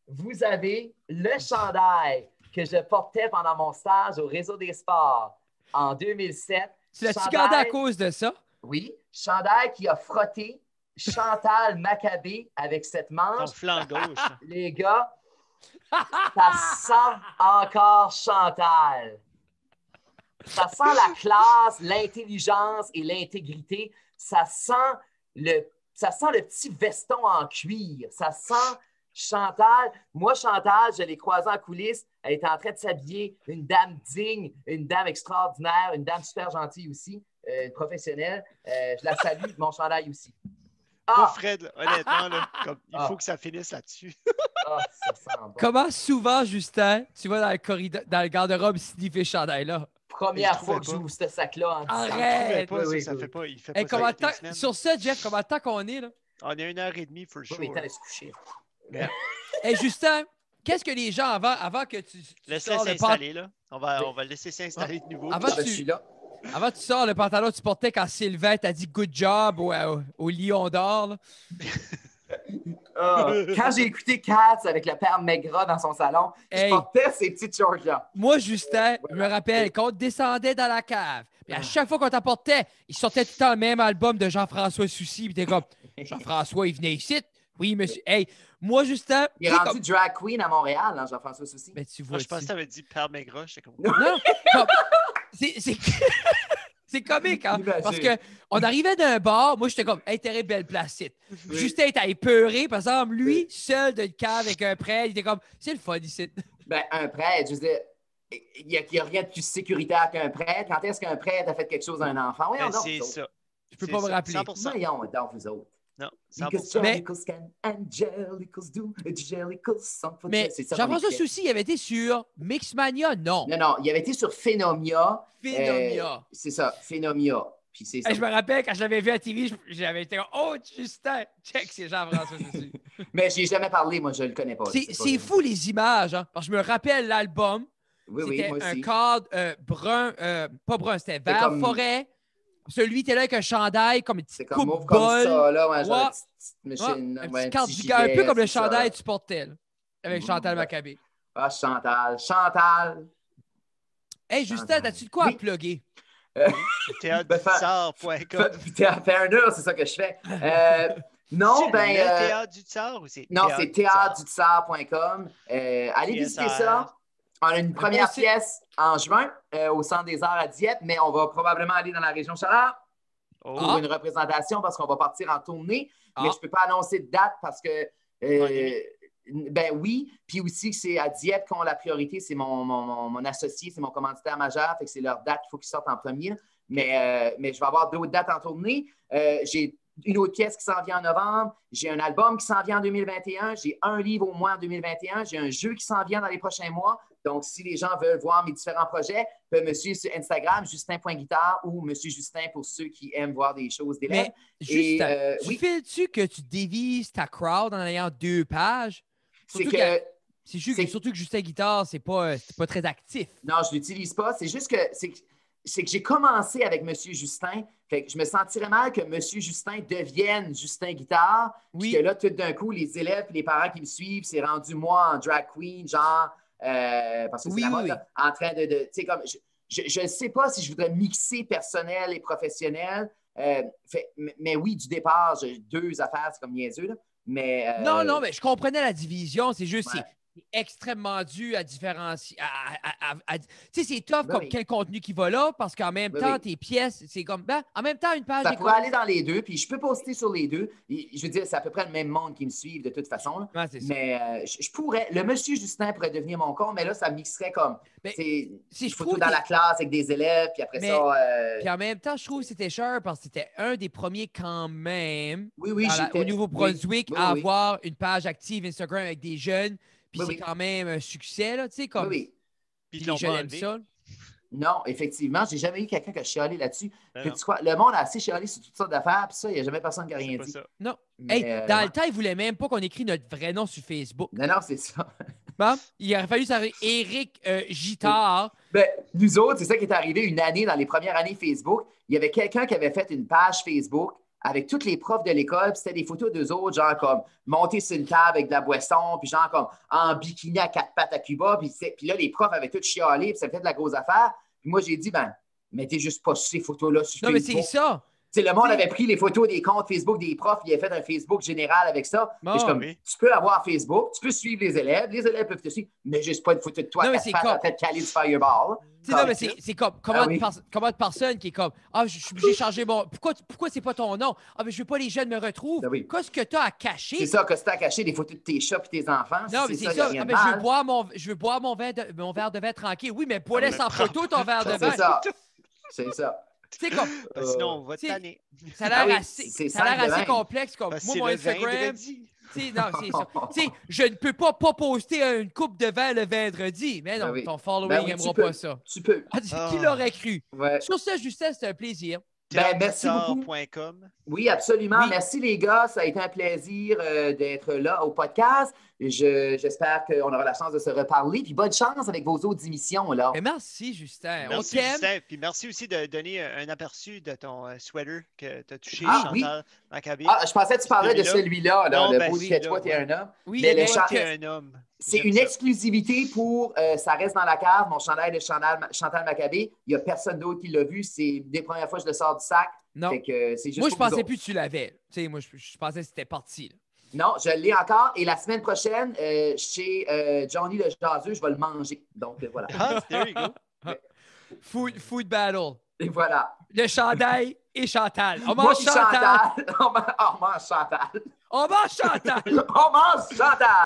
Vous avez le chandail que je portais pendant mon stage au Réseau des sports en 2007. Tu l'as-tu gardé à cause de ça? Oui. Chandail qui a frotté Chantal Maccabé avec cette manche. Ton flanc gauche. Les gars, ça sent encore Chantal. Ça sent la classe, l'intelligence et l'intégrité. Ça sent le petit veston en cuir. Ça sent Chantal, je l'ai croisée en coulisses. Elle était en train de s'habiller. Une dame digne, une dame extraordinaire, une dame super gentille aussi, une professionnelle. Je la salue, mon chandail aussi. Moi, Fred, là, honnêtement, là, il faut que ça finisse là-dessus. Ça sent bon. Comment souvent, Justin, tu vas dans le corridor, dans le garde-robe sniffer ce chandail-là? Première fois que j'ouvre ce sac-là en Arrête! Ça fait pas. Il fait pas Comment ça toutes les sur ça, Jeff, comment de temps qu'on est, là? On est 1h30, for sure. Oui, mais temps de se coucher. Hey, Justin, qu'est-ce que les gens, avant que tu Laisse-le sors le s'installer, là. On va le laisser s'installer de nouveau. Avant Je suis là. Avant que tu sors le pantalon que tu portais quand Sylvain t'a dit good job au Lion d'Or. Là. Quand j'ai écouté Cats avec le père Maigrat dans son salon, je portais ces petites shorts-là. Moi, Justin, je me rappelle, quand on descendait dans la cave, puis à chaque fois qu'on t'apportait, il sortait tout le temps le même album de Jean-François Soucy, puis t'es comme, Jean-François, il venait ici. Oui, monsieur. Hey, moi, Justin... Il est rendu drag queen à Montréal, hein, Jean-François Soucy. Mais tu vois, moi, je pensais que tu avais dit père Maigrat. J'étais comme... Non, c'est comique, hein? Parce qu'on arrivait d'un bar, moi, j'étais comme, hey, terrible belle placite. Oui. Justin était épeuré, par exemple, lui, seul de cave avec un prêtre, il était comme, c'est le fun ici. Ben, un prêtre, je veux dire, il n'y a rien de plus sécuritaire qu'un prêtre. Quand est-ce qu'un prêtre a fait quelque chose à un enfant? Oui, c'est ça. Je peux pas me rappeler. 100%. Voyons, dans vous autres. Non, 100%. Mais Jean-François Soucy, il avait été sur Mixmania, non? Non, il avait été sur Phénomia. C'est ça, Phénomia. Puis c'est ça. Je me rappelle, quand je l'avais vu à TV, j'avais été comme, oh, Justin, check, c'est Jean-François Soucy. Mais je n'y ai jamais parlé, moi, je ne le connais pas. C'est fou, les images, hein? Parce que je me rappelle l'album. C'était un cadre brun, pas brun, c'était vert forêt. Celui était là avec un chandail comme une petite coupe bol. Ça, là, un peu comme le chandail que tu portais, là, avec Chantal Maccabé. Ah, Chantal. Hey, Justin, as-tu de quoi à plugger? Théâtredutsard.com. Fair enough, c'est ça que je fais. Non, ben. Théâtre du Tsar ou c'est. Non, c'est théâtredutsard.com. Allez visiter ça. On a une première pièce en juin au Centre des Arts à Dieppe, mais on va probablement aller dans la région Chalard pour une représentation parce qu'on va partir en tournée. Mais je ne peux pas annoncer de date parce que, ben oui, puis aussi c'est à Dieppe qu'on a la priorité. C'est mon associé, c'est mon commanditaire majeur, fait que c'est leur date qu'il faut qu'ils sortent en premier. Mais je vais avoir d'autres dates en tournée. J'ai une autre pièce qui s'en vient en novembre. J'ai un album qui s'en vient en 2021. J'ai un livre au moins en 2021. J'ai un jeu qui s'en vient dans les prochains mois. Donc, si les gens veulent voir mes différents projets, peuvent me suivre sur Instagram, justin.guitare ou Monsieur Justin pour ceux qui aiment voir des choses d'élèves. Mais Justin, tu fais-tu que tu dévises ta crowd en ayant 2 pages? Surtout que Justin Guitare, c'est pas très actif. Non, je ne l'utilise pas. C'est juste que c'est que j'ai commencé avec Monsieur Justin. Fait que je me sentirais mal que Monsieur Justin devienne Justin Guitare. Oui. Puis que là, tout d'un coup, les élèves et les parents qui me suivent, c'est rendu moi en drag queen, genre, parce que c'est la mode, là, en train de tu sais, comme, je ne sais pas si je voudrais mixer personnel et professionnel. Mais oui, du départ, j'ai 2 affaires, c'est comme niaiseux, là. Mais, non, mais je comprenais la division. C'est juste, c'est extrêmement dû à différencier. Tu sais, c'est tough comme quel contenu qui va là, parce qu'en même temps, tes pièces, c'est comme. En même temps, une page. Ça pourrait aller dans les deux, puis je peux poster sur les deux. Je veux dire, c'est à peu près le même monde qui me suit de toute façon. Ouais, mais je pourrais. Le Monsieur Justin pourrait devenir mon compte, mais là, ça mixerait comme. Si je photo dans la classe avec des élèves, puis après ça. Puis en même temps, je trouve que c'était cher parce que c'était un des premiers quand même. Oui, au Nouveau-Brunswick à avoir une page active Instagram avec des jeunes. Puis c'est quand même un succès, là, tu sais, comme. Oui. Puis les jeunes aiment ça. Non, effectivement, j'ai jamais eu quelqu'un qui a chialé là-dessus. Le monde a assez chialé sur toutes sortes d'affaires, puis ça, il n'y a jamais personne qui a rien dit. Non. Mais, dans le temps, ils ne voulaient même pas qu'on écrit notre vrai nom sur Facebook. Non, c'est ça. Bon, il aurait fallu s'arrêter Éric Gittard. Ben, nous autres, c'est ça qui est arrivé une année, dans les premières années Facebook. Il y avait quelqu'un qui avait fait une page Facebook avec tous les profs de l'école, puis c'était des photos d'eux autres, genre comme monter sur une table avec de la boisson, puis genre comme en bikini à 4 pattes à Cuba, puis là, les profs avaient tout chialé, puis ça fait de la grosse affaire. Puis moi, j'ai dit, mettez juste pas ces photos-là sur Facebook. Non, mais c'est ça. sais, le monde avait pris les photos des comptes Facebook des profs, il a fait un Facebook général avec ça. Bon, Et je suis comme, oui. tu peux avoir Facebook, tu peux suivre les élèves peuvent te suivre, mais juste pas une photo de toi Non, mais qui c'est te comme- fait caler du fireball. Tu sais, non, mais c'est comme comment oui. de personne qui est comme ah, j'ai changé mon. Pourquoi c'est pas ton nom? Ah, mais je veux pas les jeunes me retrouvent. Ben oui. Qu'est-ce que tu as à cacher? C'est ça, que tu as caché des photos de tes chats et tes enfants. Non, mais c'est y a ça. rien Ah, de ben, je mal. veux boire mon verre de vin tranquille. Oui, mais bois-le Ah, mais sans prends photo ton verre de C'est vin. ça. C'est ça. Tu sais, comme, Sinon, on va te c'est- tanner. ça a l'air Ah oui, assez, c'est ça a l'air simple de assez même. complexe. Comme, Parce que moi, c'est mon le Instagram, vendredi. tu sais, non, c'est ça. Tu sais, je ne peux pas poster une coupe de vin le vendredi. Mais non, Ben oui. ton following Ben oui, n'aimera tu peux. pas ça. Tu peux. Ah, qui l'aurait cru? Ouais. Sur ce, Justin, c'était un plaisir. Ben, merci beaucoup. Tomstar.com. Oui, absolument. Oui. Merci les gars. Ça a été un plaisir d'être là au podcast. J'espère qu'on aura la chance de se reparler. Puis bonne chance avec vos autres émissions. Là. Mais merci, Justin. Merci, On t'aime. Justin. Puis merci aussi de donner un aperçu de ton sweater que tu as touché, Ah, Chantal Machabé. Ah, je pensais que tu parlais de celui-là. Là, Non, le ben, beau celui-là, toi, t'es ouais. un homme. Oui, Mais mais le Toi, cha- t'es un homme. C'est J'aime une ça. exclusivité pour Ça reste dans la cave, mon chandail de Chantal Machabé. Il n'y a personne d'autre qui l'a vu. C'est des premières fois que je le sors du sac. Non. Fait que c'est juste Moi, je pour vous pensais autres. plus que tu l'avais. Tu sais, moi, je pensais que c'était parti. Là. Non, je l'ai encore. Et la semaine prochaine, chez Johnny le Jaseux, je vais le manger. Donc, voilà. Ah, there you go. Food battle. Et voilà. Le chandail et Chantal. On Moi mange puis Chantal. On mange Chantal. On mange Chantal. On mange Chantal.